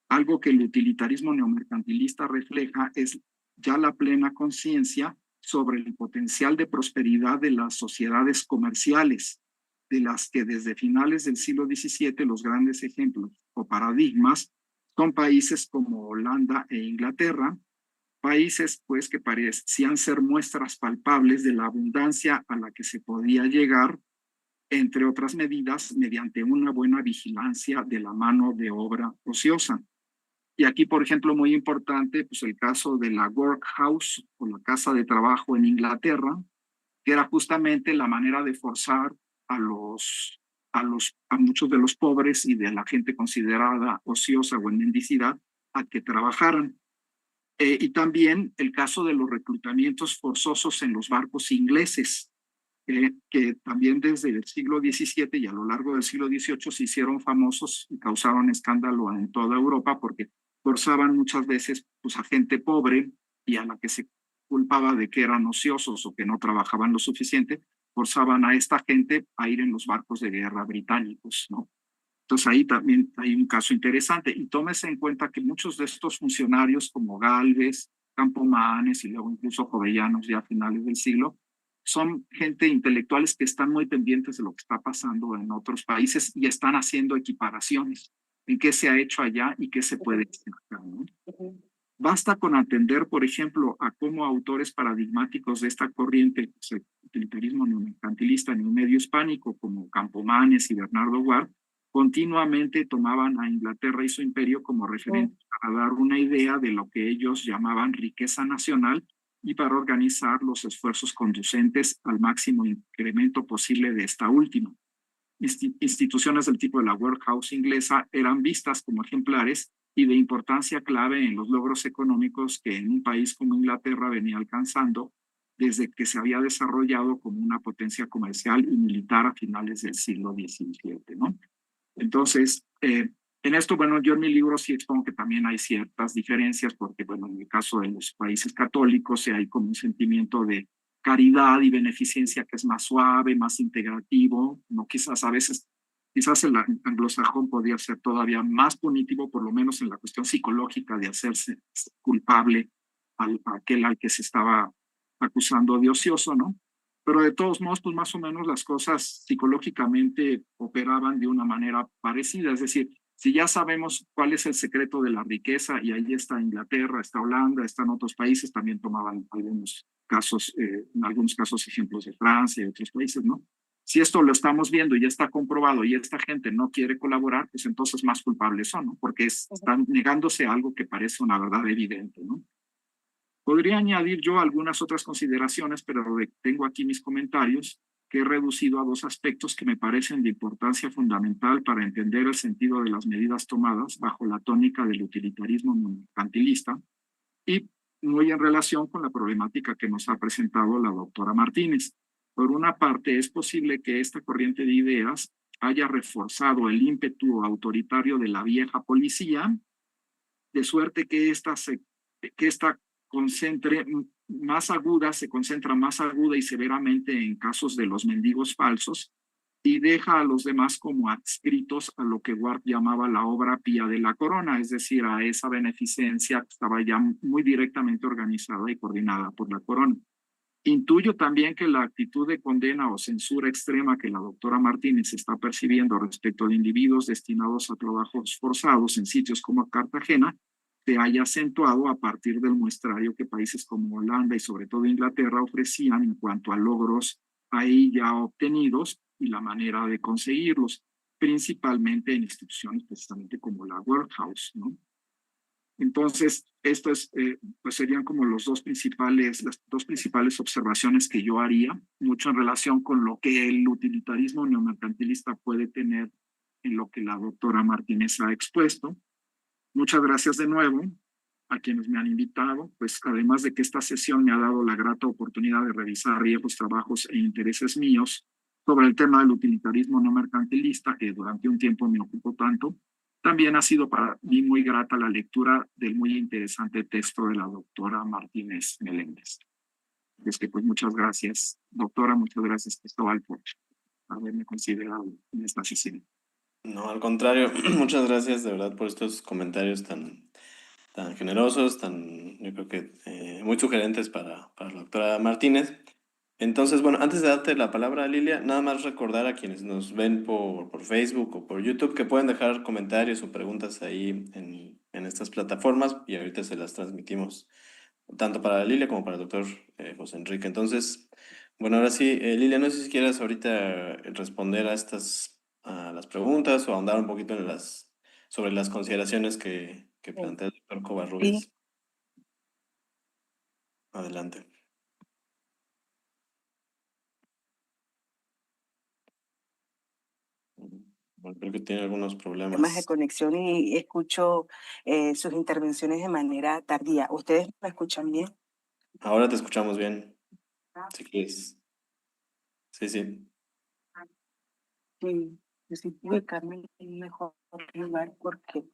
Algo que el utilitarismo neomercantilista refleja es ya la plena conciencia sobre el potencial de prosperidad de las sociedades comerciales, de las que desde finales del siglo XVII los grandes ejemplos o paradigmas son países como Holanda e Inglaterra, países pues que parecían ser muestras palpables de la abundancia a la que se podía llegar, entre otras medidas, mediante una buena vigilancia de la mano de obra ociosa. Y aquí, por ejemplo, muy importante, pues el caso de la workhouse o la casa de trabajo en Inglaterra, que era justamente la manera de forzar a muchos de los pobres y de la gente considerada ociosa o en mendicidad a que trabajaran. Y también el caso de los reclutamientos forzosos en los barcos ingleses, que también desde el siglo XVII y a lo largo del siglo XVIII se hicieron famosos y causaron escándalo en toda Europa porque forzaban muchas veces pues, a gente pobre y a la que se culpaba de que eran ociosos o que no trabajaban lo suficiente, forzaban a esta gente a ir en los barcos de guerra británicos, ¿no? Entonces ahí también hay un caso interesante y tómese en cuenta que muchos de estos funcionarios como Gálvez, Campomanes y luego incluso Jovellanos ya a finales del siglo, son gente intelectuales que están muy pendientes de lo que está pasando en otros países y están haciendo equiparaciones en qué se ha hecho allá y qué se puede hacer acá, ¿no? Basta con atender, por ejemplo, a cómo autores paradigmáticos de esta corriente, pues, el utilitarismo neomercantilista en el medio hispánico, como Campomanes y Bernardo Ward, continuamente tomaban a Inglaterra y su imperio como referente para dar una idea de lo que ellos llamaban riqueza nacional y para organizar los esfuerzos conducentes al máximo incremento posible de esta última. Instituciones del tipo de la Workhouse inglesa eran vistas como ejemplares y de importancia clave en los logros económicos que en un país como Inglaterra venía alcanzando desde que se había desarrollado como una potencia comercial y militar a finales del siglo XVII, ¿no? Entonces, en esto, bueno, yo en mi libro sí expongo que también hay ciertas diferencias, porque, bueno, en el caso de los países católicos hay como un sentimiento de caridad y beneficencia que es más suave, más integrativo, no quizás a veces, quizás el anglosajón podría ser todavía más punitivo, por lo menos en la cuestión psicológica de hacerse culpable a aquel al que se estaba acusando de ocioso, ¿no? Pero de todos modos, pues más o menos las cosas psicológicamente operaban de una manera parecida, es decir, si ya sabemos cuál es el secreto de la riqueza, y ahí está Inglaterra, está Holanda, están otros países, también tomaban algunos casos, en algunos casos ejemplos de Francia y otros países, ¿no? Si esto lo estamos viendo y ya está comprobado y esta gente no quiere colaborar, pues entonces más culpables son, ¿no? Porque están negándose a algo que parece una verdad evidente, ¿no? Podría añadir yo algunas otras consideraciones, pero tengo aquí mis comentarios que he reducido a dos aspectos que me parecen de importancia fundamental para entender el sentido de las medidas tomadas bajo la tónica del utilitarismo mercantilista y muy en relación con la problemática que nos ha presentado la doctora Martínez. Por una parte, es posible que esta corriente de ideas haya reforzado el ímpetu autoritario de la vieja policía, de suerte que esta se concentra más aguda y severamente en casos de los mendigos falsos y deja a los demás como adscritos a lo que Ward llamaba la obra pía de la corona, es decir, a esa beneficencia que estaba ya muy directamente organizada y coordinada por la corona. Intuyo también que la actitud de condena o censura extrema que la doctora Martínez está percibiendo respecto de individuos destinados a trabajos forzados en sitios como Cartagena se haya acentuado a partir del muestrario que países como Holanda y sobre todo Inglaterra ofrecían en cuanto a logros ahí ya obtenidos y la manera de conseguirlos, principalmente en instituciones precisamente como la Workhouse, ¿no? Entonces, esto es, pues serían como las dos principales observaciones que yo haría, mucho en relación con lo que el utilitarismo neomercantilista puede tener en lo que la doctora Martínez ha expuesto. Muchas gracias de nuevo a quienes me han invitado, pues además de que esta sesión me ha dado la grata oportunidad de revisar viejos trabajos e intereses míos sobre el tema del utilitarismo no mercantilista, que durante un tiempo me ocupó tanto, también ha sido para mí muy grata la lectura del muy interesante texto de la doctora Martínez Meléndez. Es que pues muchas gracias, doctora, muchas gracias, Cristóbal, por haberme considerado en esta sesión. No, al contrario, muchas gracias de verdad por estos comentarios tan generosos, yo creo que muy sugerentes para la doctora Martínez. Entonces, bueno, antes de darte la palabra, Lilia, nada más recordar a quienes nos ven por Facebook o por YouTube que pueden dejar comentarios o preguntas ahí en estas plataformas y ahorita se las transmitimos tanto para Lilia como para el doctor José Enrique. Entonces, bueno, ahora sí, Lilia, no sé si quieras ahorita responder a las preguntas o ahondar un poquito sobre las consideraciones que plantea el doctor Sí. Covarrubias. Adelante. Bueno, creo que tiene algunos Temas de problemas. conexión y escucho sus intervenciones de manera tardía. ¿Ustedes me escuchan bien? Ahora te escuchamos bien, si quieres. Sí, sí. Sí, necesito ubicarme en un mejor lugar porque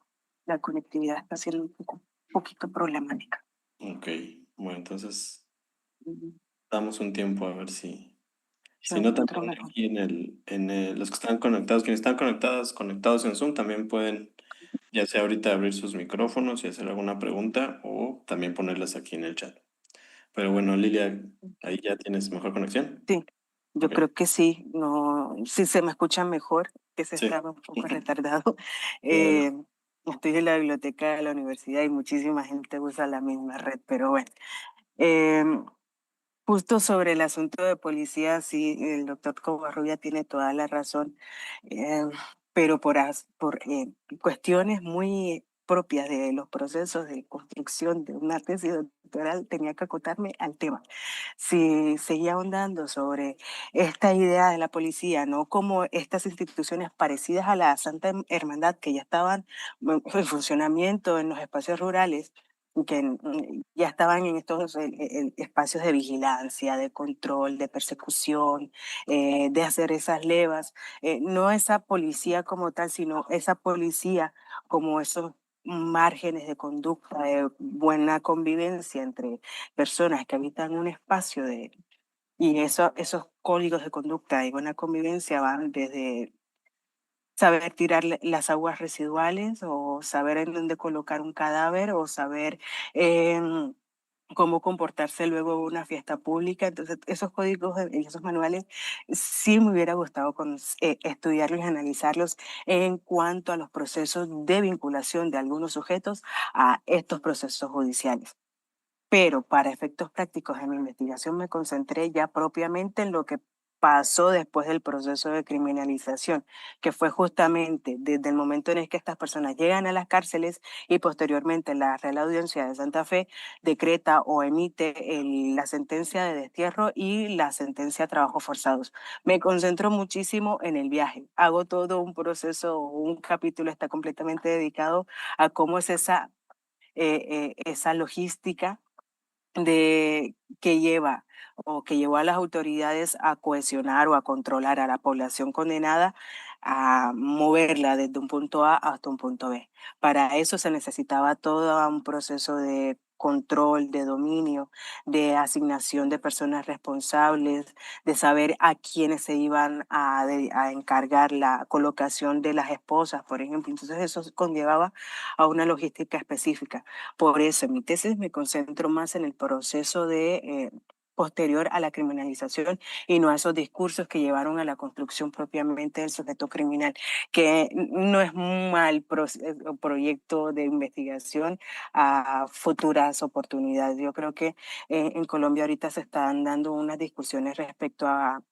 la conectividad está siendo un poquito problemática. Ok. Bueno, entonces damos un tiempo a ver si, Lo si no encuentro también mejor. aquí los que están conectados, quienes están conectados en Zoom también pueden, ya sea ahorita abrir sus micrófonos y hacer alguna pregunta o también ponerlas aquí en el chat. Pero bueno, Lilia, ahí ya tienes mejor conexión. Sí, yo Ok, creo que sí, no, sí se me escucha mejor, que se sí. estaba un poco retardado. Claro. Eh, Estoy en la biblioteca de la universidad y muchísima gente usa la misma red, pero bueno. Em, Justo sobre el asunto de policía, sí, el doctor Covarrubia tiene toda la razón, eh, pero por cuestiones muy propias de los procesos de construcción de una tesis doctoral, tenía que acotarme al tema. Si seguía ahondando sobre esta idea de la policía, ¿no? Como estas instituciones parecidas a la Santa Hermandad que ya estaban en funcionamiento en los espacios rurales, que ya estaban en estos espacios de vigilancia, de control, de persecución, de hacer esas levas. No esa policía como tal, sino esa policía como esos márgenes de conducta, de buena convivencia entre personas que habitan un espacio y esos códigos de conducta y buena convivencia van desde saber tirar las aguas residuales o saber en dónde colocar un cadáver o saber cómo comportarse luego en una fiesta pública. Entonces, esos códigos y esos manuales sí me hubiera gustado estudiarlos y analizarlos en cuanto a los procesos de vinculación de algunos sujetos a estos procesos judiciales. Pero para efectos prácticos en mi investigación me concentré ya propiamente en lo que pasó después del proceso de criminalización, que fue justamente desde el momento en el que estas personas llegan a las cárceles y posteriormente la Real Audiencia de Santa Fe decreta o emite la sentencia de destierro y la sentencia de trabajos forzados. Me concentro muchísimo en el viaje. Hago todo un proceso, un capítulo está completamente dedicado a cómo es esa logística que lleva o que llevó a las autoridades a cohesionar o a controlar a la población condenada, a moverla desde un punto A hasta un punto B. Para eso se necesitaba todo un proceso de control, de dominio, de asignación de personas responsables, de saber a quiénes se iban a encargar la colocación de las esposas, por ejemplo. Entonces eso conllevaba a una logística específica. Por eso en mi tesis me concentro más en el proceso posterior a la criminalización y no a esos discursos que llevaron a la construcción propiamente del sujeto criminal, que no es un mal proyecto de investigación a futuras oportunidades. Yo creo que en Colombia ahorita se están dando unas discusiones respecto a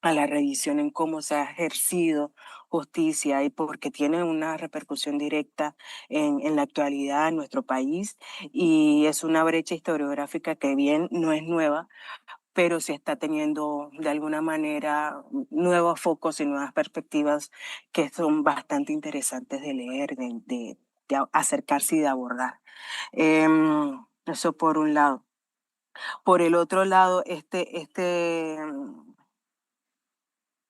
la revisión en cómo se ha ejercido justicia y porque tiene una repercusión directa en la actualidad en nuestro país y es una brecha historiográfica que bien no es nueva, pero sí está teniendo de alguna manera nuevos focos y nuevas perspectivas que son bastante interesantes de leer, de acercarse y de abordar. Eso por un lado. Por el otro lado,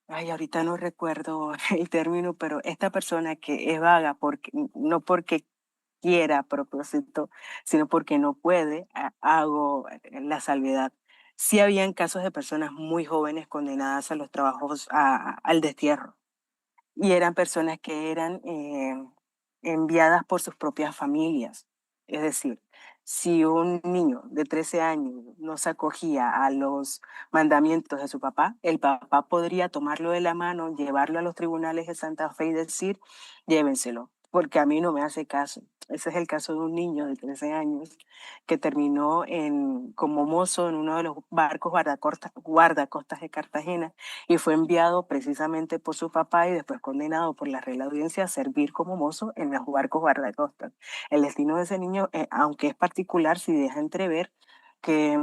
ay, ahorita no recuerdo el término, pero esta persona que es vaga no porque quiera a propósito, sino porque no puede, hago la salvedad. Sí habían casos de personas muy jóvenes condenadas a los trabajos, al destierro y eran personas que eran enviadas por sus propias familias. Es decir, si un niño de 13 años no se acogía a los mandamientos de su papá, el papá podría tomarlo de la mano, llevarlo a los tribunales de Santa Fe y decir, llévenselo, porque a mí no me hace caso. Ese es el caso de un niño de 13 años que terminó como mozo en uno de los barcos guardacostas de Cartagena y fue enviado precisamente por su papá y después condenado por la Real Audiencia a servir como mozo en los barcos guardacostas. El destino de ese niño, aunque es particular, sí deja entrever que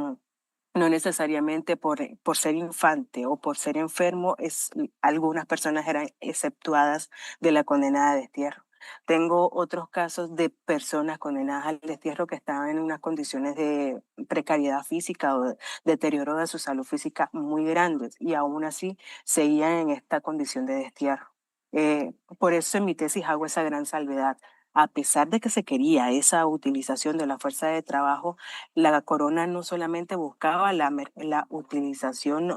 no necesariamente por ser infante o por ser enfermo, algunas personas eran exceptuadas de la condena de destierro. Tengo otros casos de personas condenadas al destierro que estaban en unas condiciones de precariedad física o de deterioro de su salud física muy grandes y aún así seguían en esta condición de destierro. Por eso en mi tesis hago esa gran salvedad. a pesar de que se quería esa utilización de la fuerza de trabajo, la corona no solamente buscaba la utilización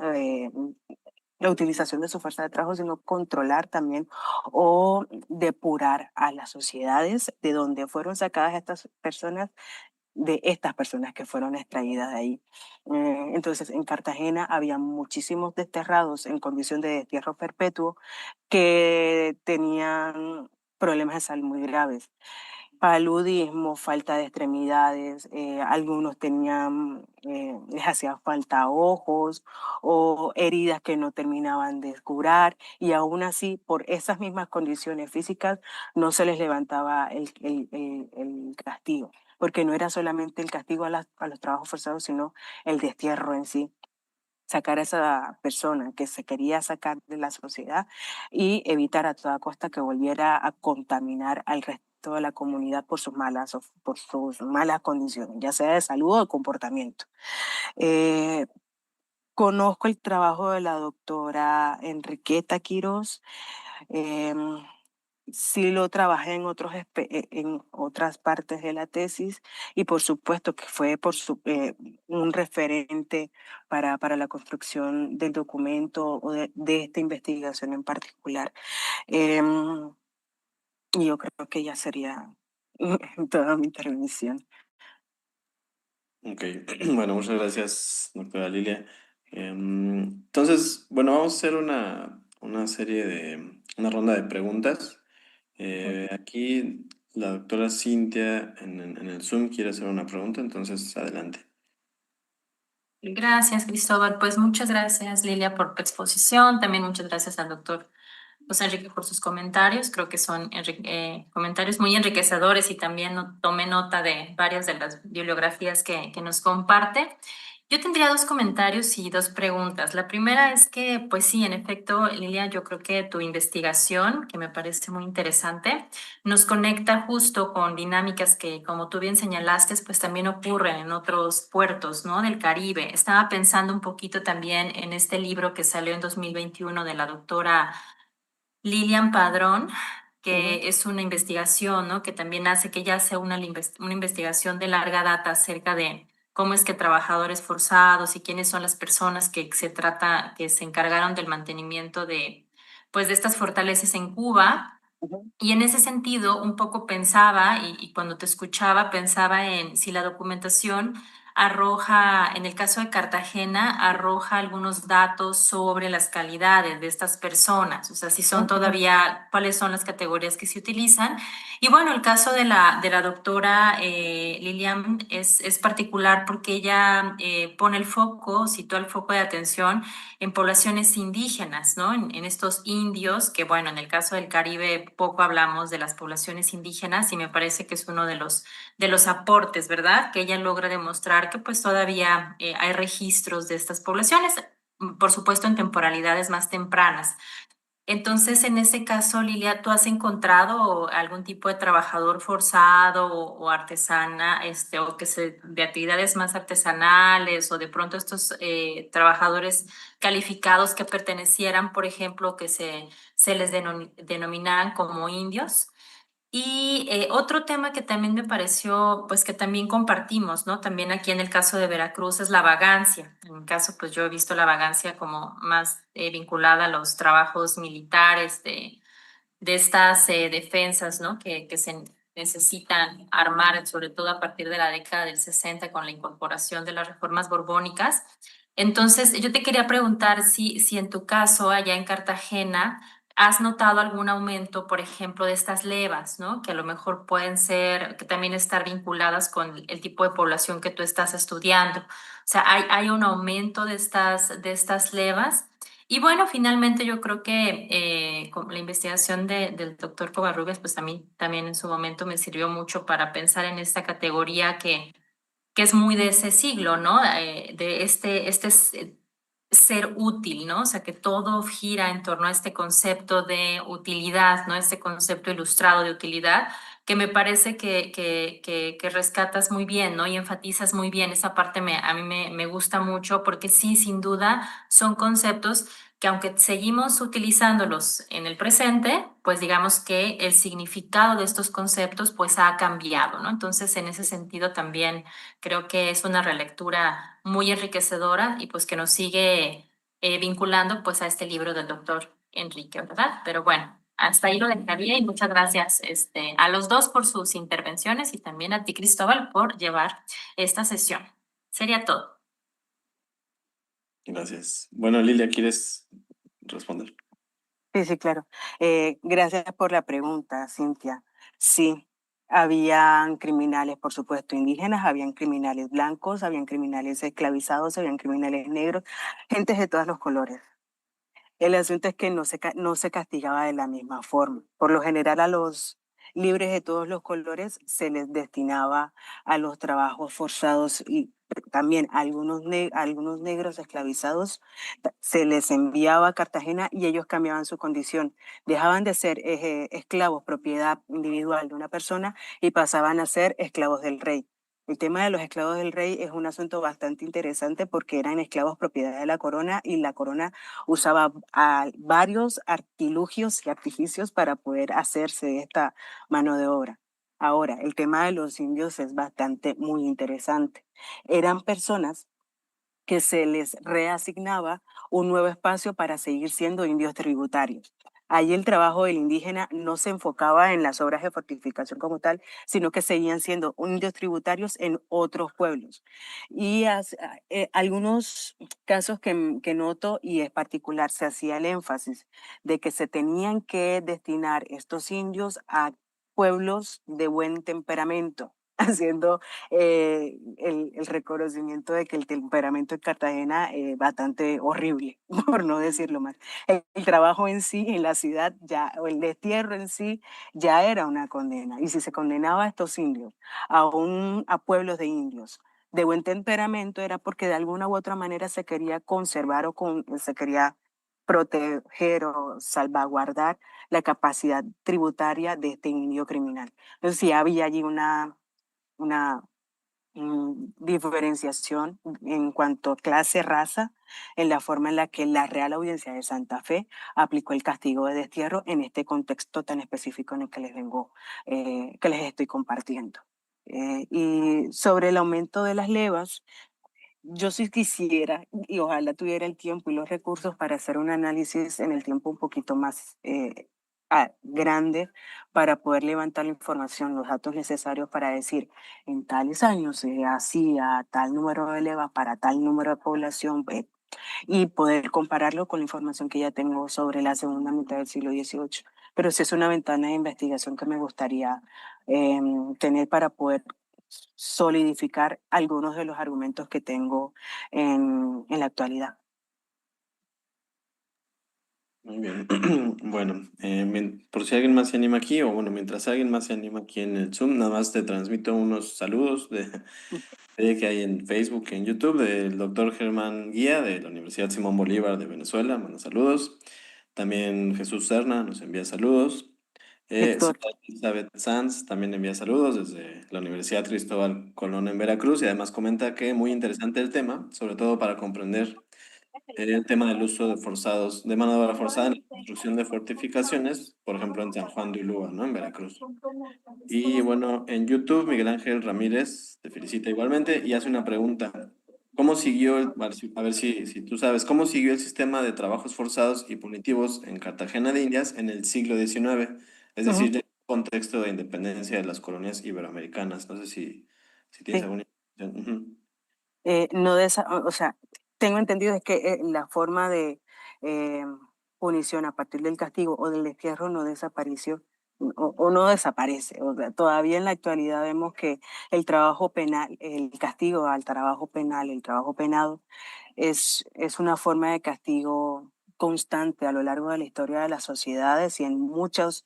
de su fuerza de trabajo, sino controlar también o depurar a las sociedades de donde fueron sacadas estas personas, de estas personas que fueron extraídas de ahí. Entonces, en Cartagena había muchísimos desterrados en condición de destierro perpetuo que tenían problemas de salud muy graves. Paludismo, falta de extremidades, algunos les hacía falta ojos o heridas que no terminaban de curar, y aún así, por esas mismas condiciones físicas, no se les levantaba el castigo, porque no era solamente el castigo a los trabajos forzados, sino el destierro en sí, sacar a esa persona que se quería sacar de la sociedad y evitar a toda costa que volviera a contaminar al resto de la comunidad por sus malas condiciones, ya sea de salud o de comportamiento. Conozco el trabajo de la doctora Enriqueta Quirós. em, Sí lo trabajé en otras partes de la tesis, y por supuesto que fue un referente para la construcción del documento o de esta investigación en particular. Em, y yo creo que ya sería toda mi intervención. Ok, bueno, muchas gracias, doctora Lilia. Entonces, bueno, vamos a hacer una ronda de preguntas. Aquí la doctora Cintia en el Zoom quiere hacer una pregunta, entonces adelante. Gracias, Cristóbal. Pues muchas gracias, Lilia, por tu exposición. También muchas gracias al doctor José Enrique por sus comentarios. Creo que son comentarios muy enriquecedores, y también tomé nota de varias de las bibliografías que nos comparte. Yo tendría dos comentarios y dos preguntas. La primera es que, pues sí, en efecto, Lilia, yo creo que tu investigación, que me parece muy interesante, nos conecta justo con dinámicas que, como tú bien señalaste, pues también ocurren en otros puertos, ¿no?, del Caribe. Estaba pensando un poquito también en este libro que salió en 2021 de la doctora Lilian Padrón, Ujú, que es una investigación, ¿no?, que también hace que ella hace una investigación de larga data acerca de cómo es que trabajadores forzados y quiénes son las personas que se encargaron del mantenimiento pues, de estas fortalezas en Cuba. ujú, Y en ese sentido, un poco pensaba, y cuando te escuchaba, pensaba en si la documentación arroja, en el caso de Cartagena, arroja algunos datos sobre las calidades de estas personas, o sea, si son ujú, todavía, cuáles son las categorías que se utilizan. Y bueno, el caso de la doctora Lilian es particular porque ella pone el foco, sitúa el foco de atención en poblaciones indígenas, ¿no? En estos indios, que bueno, en el caso del Caribe poco hablamos de las poblaciones indígenas, y me parece que es uno de los aportes, ¿verdad?, que ella logra demostrar que pues todavía hay registros de estas poblaciones, por supuesto en temporalidades más tempranas. Entonces, en ese caso, Lilia, ¿tú has encontrado algún tipo de trabajador forzado o artesana, o de actividades más artesanales, o de pronto estos trabajadores calificados que pertenecieran, por ejemplo, que se les denominaran como indios? Y otro tema que también me pareció, pues que también compartimos, ¿no? También aquí en el caso de Veracruz es la vagancia. En mi caso, pues yo he visto la vagancia como más vinculada a los trabajos militares de estas defensas, ¿no? Que se necesitan armar, sobre todo a partir de la década del 60 con la incorporación de las reformas borbónicas. Entonces, yo te quería preguntar si en tu caso, allá en Cartagena, has notado algún aumento, por ejemplo, de estas levas, ¿no?, que a lo mejor pueden ser, que también estar vinculadas con el tipo de población que tú estás estudiando. O sea, hay un aumento de estas levas. Y bueno, finalmente yo creo que con la investigación del doctor Covarrubias, pues a mí también en su momento me sirvió mucho para pensar en esta categoría que es muy de ese siglo, ¿no? De ser útil, ¿no? O sea, que todo gira en torno a este concepto de utilidad, ¿no? Este concepto ilustrado de utilidad, que me parece que rescatas muy bien, ¿no? Y enfatizas muy bien. Esa parte a mí me gusta mucho porque sí, sin duda, son conceptos que aunque seguimos utilizándolos en el presente, pues digamos que el significado de estos conceptos pues ha cambiado, ¿no? Entonces, en ese sentido también creo que es una relectura muy enriquecedora y pues que nos sigue vinculando pues a este libro del doctor Enrique, ¿verdad? Pero bueno, hasta ahí lo dejaría y muchas gracias a los dos por sus intervenciones y también a ti, Cristóbal, por llevar esta sesión. Sería todo. Gracias. Bueno, Lilia, ¿quieres responder? Sí, sí, claro. Gracias por la pregunta, Cintia. Sí, habían criminales, por supuesto, indígenas, habían criminales blancos, habían criminales esclavizados, habían criminales negros, gentes de todos los colores. El asunto es que no se castigaba de la misma forma. Por lo general, a los libres de todos los colores se les destinaba a los trabajos forzados y también a algunos negros esclavizados se les enviaba a Cartagena y ellos cambiaban su condición. Dejaban de ser esclavos, propiedad individual de una persona, y pasaban a ser esclavos del rey. El tema de los esclavos del rey es un asunto bastante interesante porque eran esclavos propiedad de la corona y la corona usaba varios artilugios y artificios para poder hacerse de esta mano de obra. Ahora, el tema de los indios es bastante muy interesante. Eran personas que se les reasignaba un nuevo espacio para seguir siendo indios tributarios. Allí el trabajo del indígena no se enfocaba en las obras de fortificación como tal, sino que seguían siendo indios tributarios en otros pueblos. Y algunos casos que noto, y es particular, se hacía el énfasis de que se tenían que destinar estos indios a pueblos de buen temperamento, haciendo el reconocimiento de que el temperamento en Cartagena es bastante horrible, por no decirlo más. El trabajo en sí, en la ciudad, ya, o el destierro en sí, ya era una condena. Y si se condenaba a estos indios, a pueblos de indios de buen temperamento, era porque de alguna u otra manera se quería conservar se quería proteger o salvaguardar la capacidad tributaria de este indio criminal. Entonces sí había allí una diferenciación en cuanto a clase, raza, en la forma en la que la Real Audiencia de Santa Fe aplicó el castigo de destierro en este contexto tan específico en el que que les estoy compartiendo. Y sobre el aumento de las levas, yo sí quisiera y ojalá tuviera el tiempo y los recursos para hacer un análisis en el tiempo un poquito más grande para poder levantar la información, los datos necesarios para decir en tales años se hacía tal número de levas para tal número de población, y poder compararlo con la información que ya tengo sobre la segunda mitad del siglo XVIII. Pero sí es una ventana de investigación que me gustaría tener para poder solidificar algunos de los argumentos que tengo en la actualidad. Muy bien. Bueno, por si alguien más se anima aquí, o bueno, mientras alguien más se anima aquí en el Zoom, nada más te transmito unos saludos que hay en Facebook y en YouTube del doctor Germán Guía de la Universidad Simón Bolívar de Venezuela. Manda saludos. También Jesús Serna nos envía saludos. Héctor, Soledad Elizabeth Sanz también envía saludos desde la Universidad Cristóbal Colón en Veracruz y además comenta que muy interesante el tema, sobre todo para comprender el tema del uso de mano de obra forzada en la construcción de fortificaciones, por ejemplo en San Juan de Ulúa, ¿no? En Veracruz. Y bueno, en YouTube Miguel Ángel Ramírez te felicita igualmente y hace una pregunta. ¿Cómo siguió, a ver si tú sabes, cómo siguió el sistema de trabajos forzados y punitivos en Cartagena de Indias en el siglo XIX? Es ujú, decir, en el contexto de independencia de las colonias iberoamericanas. No sé si tienes sí. alguna información. Ujú. No de esa, o sea, tengo entendido es que la forma de eh, punición a partir del castigo o del destierro no desapareció o no desaparece. O sea, todavía en la actualidad vemos que el trabajo penal, el castigo al trabajo penal, el trabajo penado, es una forma de castigo constante a lo largo de la historia de las sociedades y en muchos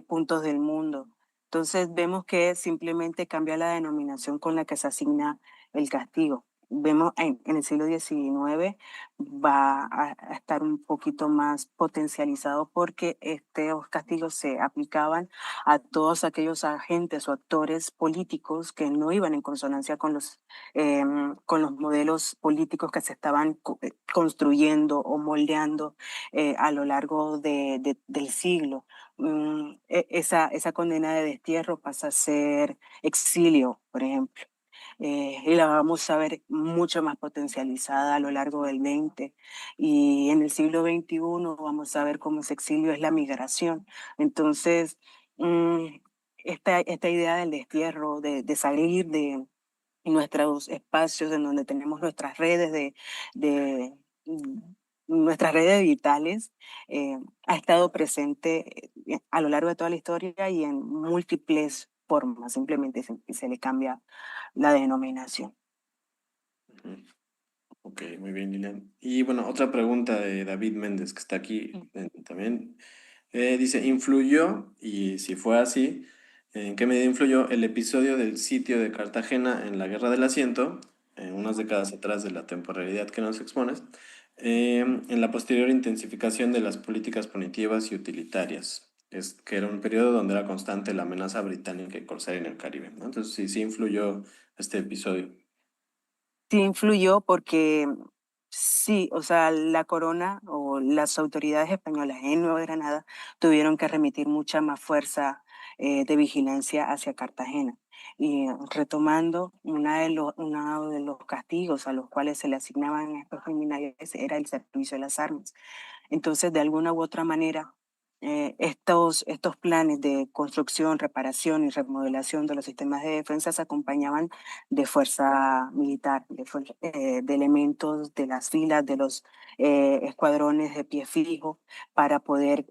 puntos del mundo. Entonces vemos que simplemente cambia la denominación con la que se asigna el castigo. vemos en el siglo XIX va a estar un poquito más potencializado porque estos castigos se aplicaban a todos aquellos agentes o actores políticos que no iban en consonancia con los modelos políticos que se estaban construyendo o moldeando a lo largo del siglo. Esa condena de destierro pasa a ser exilio, por ejemplo. Y la vamos a ver mucho más potencializada a lo largo del 20 y en el siglo XXI vamos a ver cómo ese exilio es la migración. Entonces, esta idea del destierro, de salir de nuestros espacios en donde tenemos de nuestras redes vitales, ha estado presente a lo largo de toda la historia y en múltiples formas, simplemente se le cambia la denominación. Ujú. Ok, muy bien, Lilian. Y bueno, otra pregunta de David Méndez, que está aquí también. Dice, ¿influyó? Y si fue así, ¿en qué medida influyó el episodio del sitio de Cartagena en la Guerra del Asiento, unas décadas atrás de la temporalidad que nos expones, en la posterior intensificación de las políticas punitivas y utilitarias? Es que era un periodo donde era constante la amenaza británica y corsaria en el Caribe, ¿no? Entonces, sí, sí influyó este episodio. Sí influyó porque sí, o sea, la corona o las autoridades españolas en Nueva Granada tuvieron que remitir mucha más fuerza de vigilancia hacia Cartagena. Y retomando, uno de los castigos a los cuales se le asignaban a estos criminales era el servicio de las armas. Entonces, de alguna u otra manera, estos planes de construcción, reparación y remodelación de los sistemas de defensa se acompañaban de fuerza militar, de elementos de las filas de los escuadrones de pie fijo para poder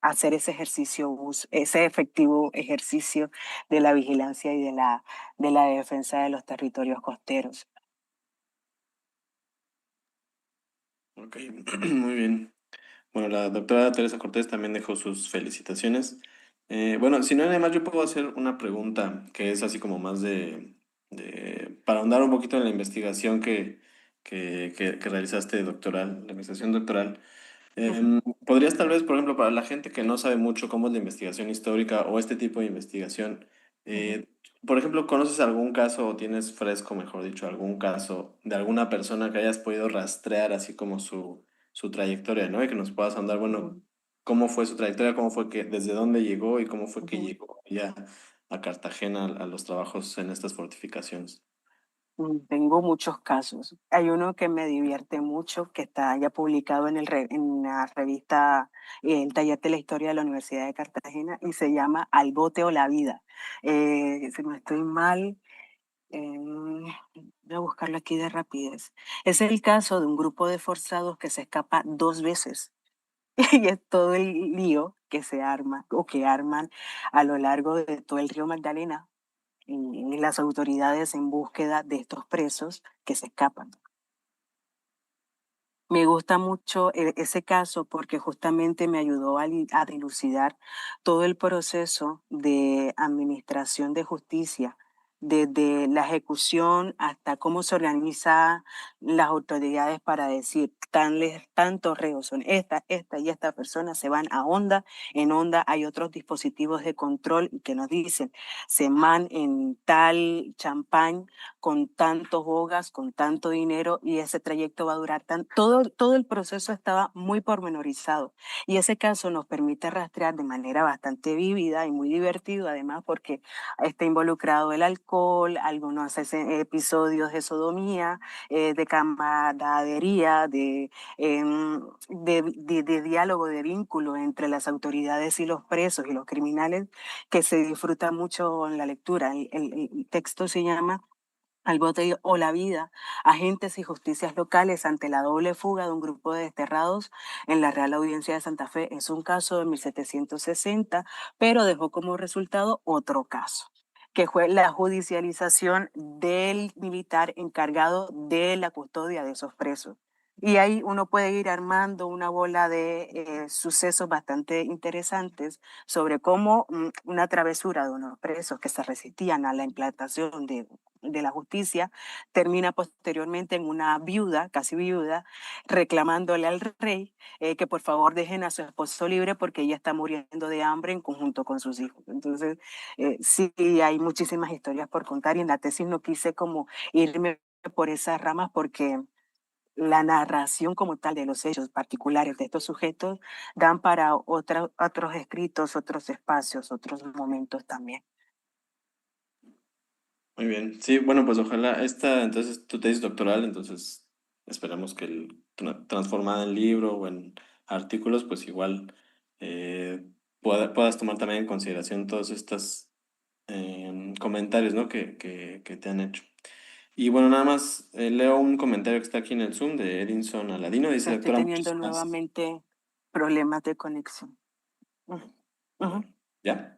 hacer ese ejercicio, ese efectivo ejercicio de la vigilancia y de la defensa de los territorios costeros. Ok, muy bien. Bueno, la doctora Teresa Cortés también dejó sus felicitaciones. Bueno, si no hay nada más, yo puedo hacer una pregunta que es así como más para ahondar un poquito en la investigación que realizaste doctoral, la investigación doctoral. ¿Podrías tal vez, por ejemplo, para la gente que no sabe mucho cómo es la investigación histórica o este tipo de investigación, Ujú. eh, por ejemplo, ¿conoces algún caso o tienes fresco, mejor dicho, algún caso de alguna persona que hayas podido rastrear así como su trayectoria, ¿no? Y que nos puedas andar, bueno, Ujú. cómo fue su trayectoria, cómo fue que, desde dónde llegó y cómo fue que Ujú. llegó ya a Cartagena a los trabajos en estas fortificaciones. Tengo muchos casos. Hay uno que me divierte mucho, que está ya publicado en la revista El Taller de la Historia de la Universidad de Cartagena y se llama Al bote o la vida. Si no estoy mal, voy a buscarlo aquí de rapidez. Es el caso de un grupo de forzados que se escapa 2 veces y es todo el lío que se arma o que arman a lo largo de todo el río Magdalena y las autoridades en búsqueda de estos presos que se escapan. Me gusta mucho ese caso porque justamente me ayudó a dilucidar todo el proceso de administración de justicia, desde la ejecución hasta cómo se organizan las autoridades para decir, tantos reos son esta y esta persona, se van a Honda, en Honda hay otros dispositivos de control que nos dicen, se van en tal champán con tantos bogas, con tanto dinero y ese trayecto va a durar todo el proceso estaba muy pormenorizado y ese caso nos permite rastrear de manera bastante vívida y muy divertido además porque está involucrado el alcohol, algunos episodios de sodomía, de camaradería, de diálogo, de vínculo entre las autoridades y los presos y los criminales que se disfruta mucho en la lectura. El texto se llama Al bote o la vida, agentes y justicias locales ante la doble fuga de un grupo de desterrados en la Real Audiencia de Santa Fe. Es un caso de 1760, pero dejó como resultado otro caso, que fue la judicialización del militar encargado de la custodia de esos presos. Y ahí uno puede ir armando una bola de sucesos bastante interesantes sobre cómo una travesura de unos presos que se resistían a la implantación de la justicia termina posteriormente en una viuda, casi viuda, reclamándole al rey que por favor dejen a su esposo libre porque ella está muriendo de hambre en conjunto con sus hijos. Entonces, sí, hay muchísimas historias por contar y en la tesis no quise como irme por esas ramas porque la narración como tal de los hechos particulares de estos sujetos dan para otros escritos, otros espacios, otros momentos también. Muy bien. Sí, bueno, pues ojalá entonces tu tesis doctoral, entonces esperamos que transformada en libro o en artículos, pues igual puedas tomar también en consideración todos estos comentarios, ¿no? que te han hecho. Y bueno, nada más leo un comentario que está aquí en el Zoom de Edinson Aladino. Dice, Estoy doctora, teniendo muchísimas. nuevamente problemas de conexión. Ujú, ujú. Bueno, ¿ya?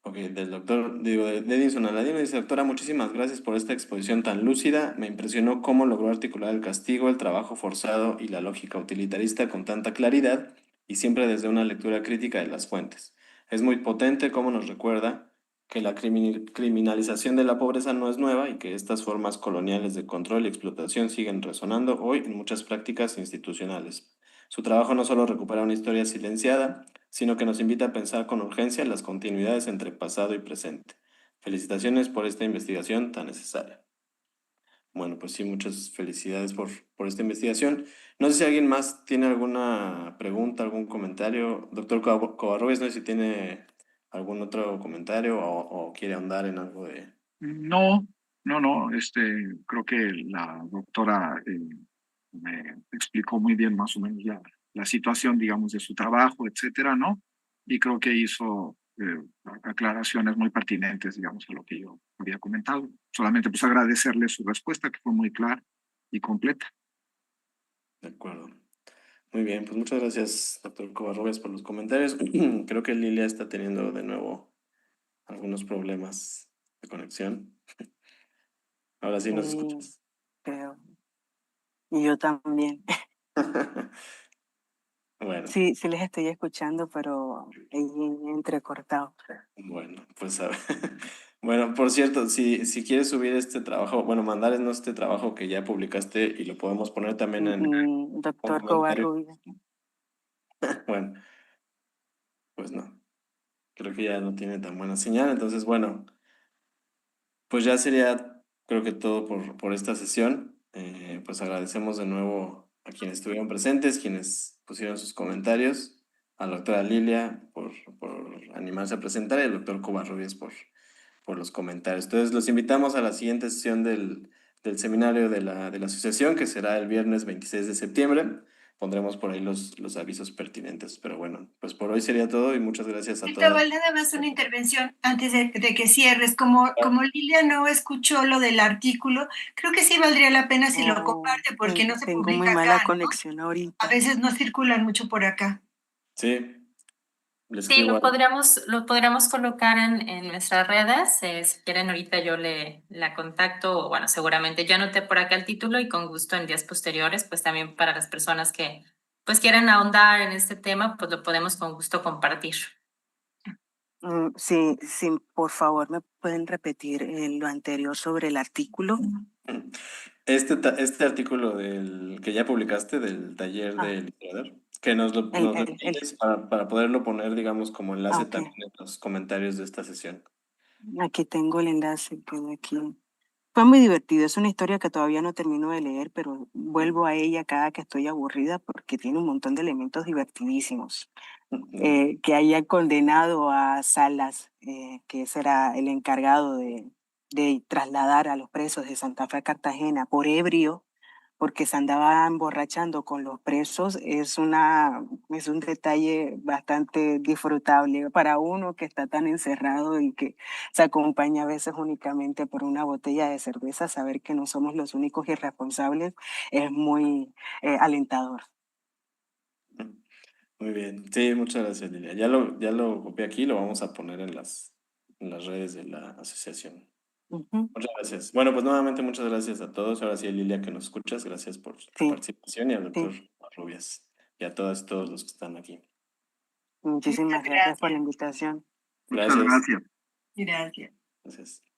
Ok, del doctor, digo, de Edinson Aladino dice, doctora, muchísimas gracias por esta exposición tan lúcida. Me impresionó cómo logró articular el castigo, el trabajo forzado y la lógica utilitarista con tanta claridad y siempre desde una lectura crítica de las fuentes. Es muy potente cómo nos recuerda que la criminalización de la pobreza no es nueva y que estas formas coloniales de control y explotación siguen resonando hoy en muchas prácticas institucionales. Su trabajo no solo recupera una historia silenciada, sino que nos invita a pensar con urgencia las continuidades entre pasado y presente. Felicitaciones por esta investigación tan necesaria. Bueno, pues sí, muchas felicidades por esta investigación. No sé si alguien más tiene alguna pregunta, algún comentario. Doctor Covarrubias, no sé si tiene algún otro comentario o quiere ahondar en algo de... No, no, creo que la doctora me explicó muy bien más o menos la situación, digamos, de su trabajo, etcétera, ¿no? Y creo que hizo aclaraciones muy pertinentes, digamos, a lo que yo había comentado. Solamente pues agradecerle su respuesta, que fue muy clara y completa. De acuerdo. Muy bien, pues muchas gracias, doctor Covarrubias, por los comentarios. Creo que Lilia está teniendo de nuevo algunos problemas de conexión. Ahora sí nos Sí, escuchas. creo. Y yo también. Bueno, Sí, sí les estoy escuchando, pero entrecortado. bueno, pues a ver. Bueno, por cierto, si quieres subir este trabajo, bueno, mandarnos este trabajo que ya publicaste y lo podemos poner también en un Doctor comentario. Covarrubias. Bueno, pues no, creo que ya no tiene tan buena señal. Entonces, bueno, pues ya sería, creo que todo por esta sesión. Pues agradecemos de nuevo a quienes estuvieron presentes, quienes pusieron sus comentarios, a la doctora Lilia por animarse a presentar y al doctor Covarrubias por los comentarios. Entonces, los invitamos a la siguiente sesión del seminario de la asociación, que será el viernes 26 de septiembre. Pondremos por ahí los avisos pertinentes. Pero bueno, pues por hoy sería todo y muchas gracias a todas. Cristóbal, nada más una intervención antes de que cierres. Como Lilia no escuchó lo del artículo, creo que sí valdría la pena si lo comparte, porque no se Tengo muy publica mala acá, ¿no? conexión A ahorita. veces no circulan mucho por acá. Sí, les Sí, escribo. lo podríamos colocar en nuestras redes. Si quieren, ahorita yo la contacto. Bueno, seguramente ya anoté por acá el título y con gusto en días posteriores, pues también para las personas que pues quieran ahondar en este tema, pues lo podemos con gusto compartir. Sí, sí, por favor, ¿me pueden repetir lo anterior sobre el artículo? Este artículo que ya publicaste del taller Ah, del historiador, que el, nos lo el, el, envíes para poderlo poner, digamos, como enlace ok, también en los comentarios de esta sesión. aquí tengo el enlace, quedó aquí. Fue muy divertido, es una historia que todavía no termino de leer, pero vuelvo a ella cada que estoy aburrida porque tiene un montón de elementos divertidísimos. Muy bien. Que haya condenado a Salas, que será el encargado de trasladar a los presos de Santa Fe a Cartagena por ebrio, porque se andaba emborrachando con los presos, es un detalle bastante disfrutable para uno que está tan encerrado y que se acompaña a veces únicamente por una botella de cerveza. Saber que no somos los únicos irresponsables es muy alentador. Muy bien. Sí, muchas gracias, Lilia. Ya lo copié aquí, lo vamos a poner en las redes de la asociación. Ujú. Muchas gracias. Bueno, pues nuevamente muchas gracias a todos. Ahora sí, Lilia, que nos escuchas, gracias por tu Sí, participación y al doctor sí. Rubias y a todos los que están aquí. Muchísimas Muchas gracias por la gracias. invitación. Muchas Gracias. gracias. Gracias. Gracias.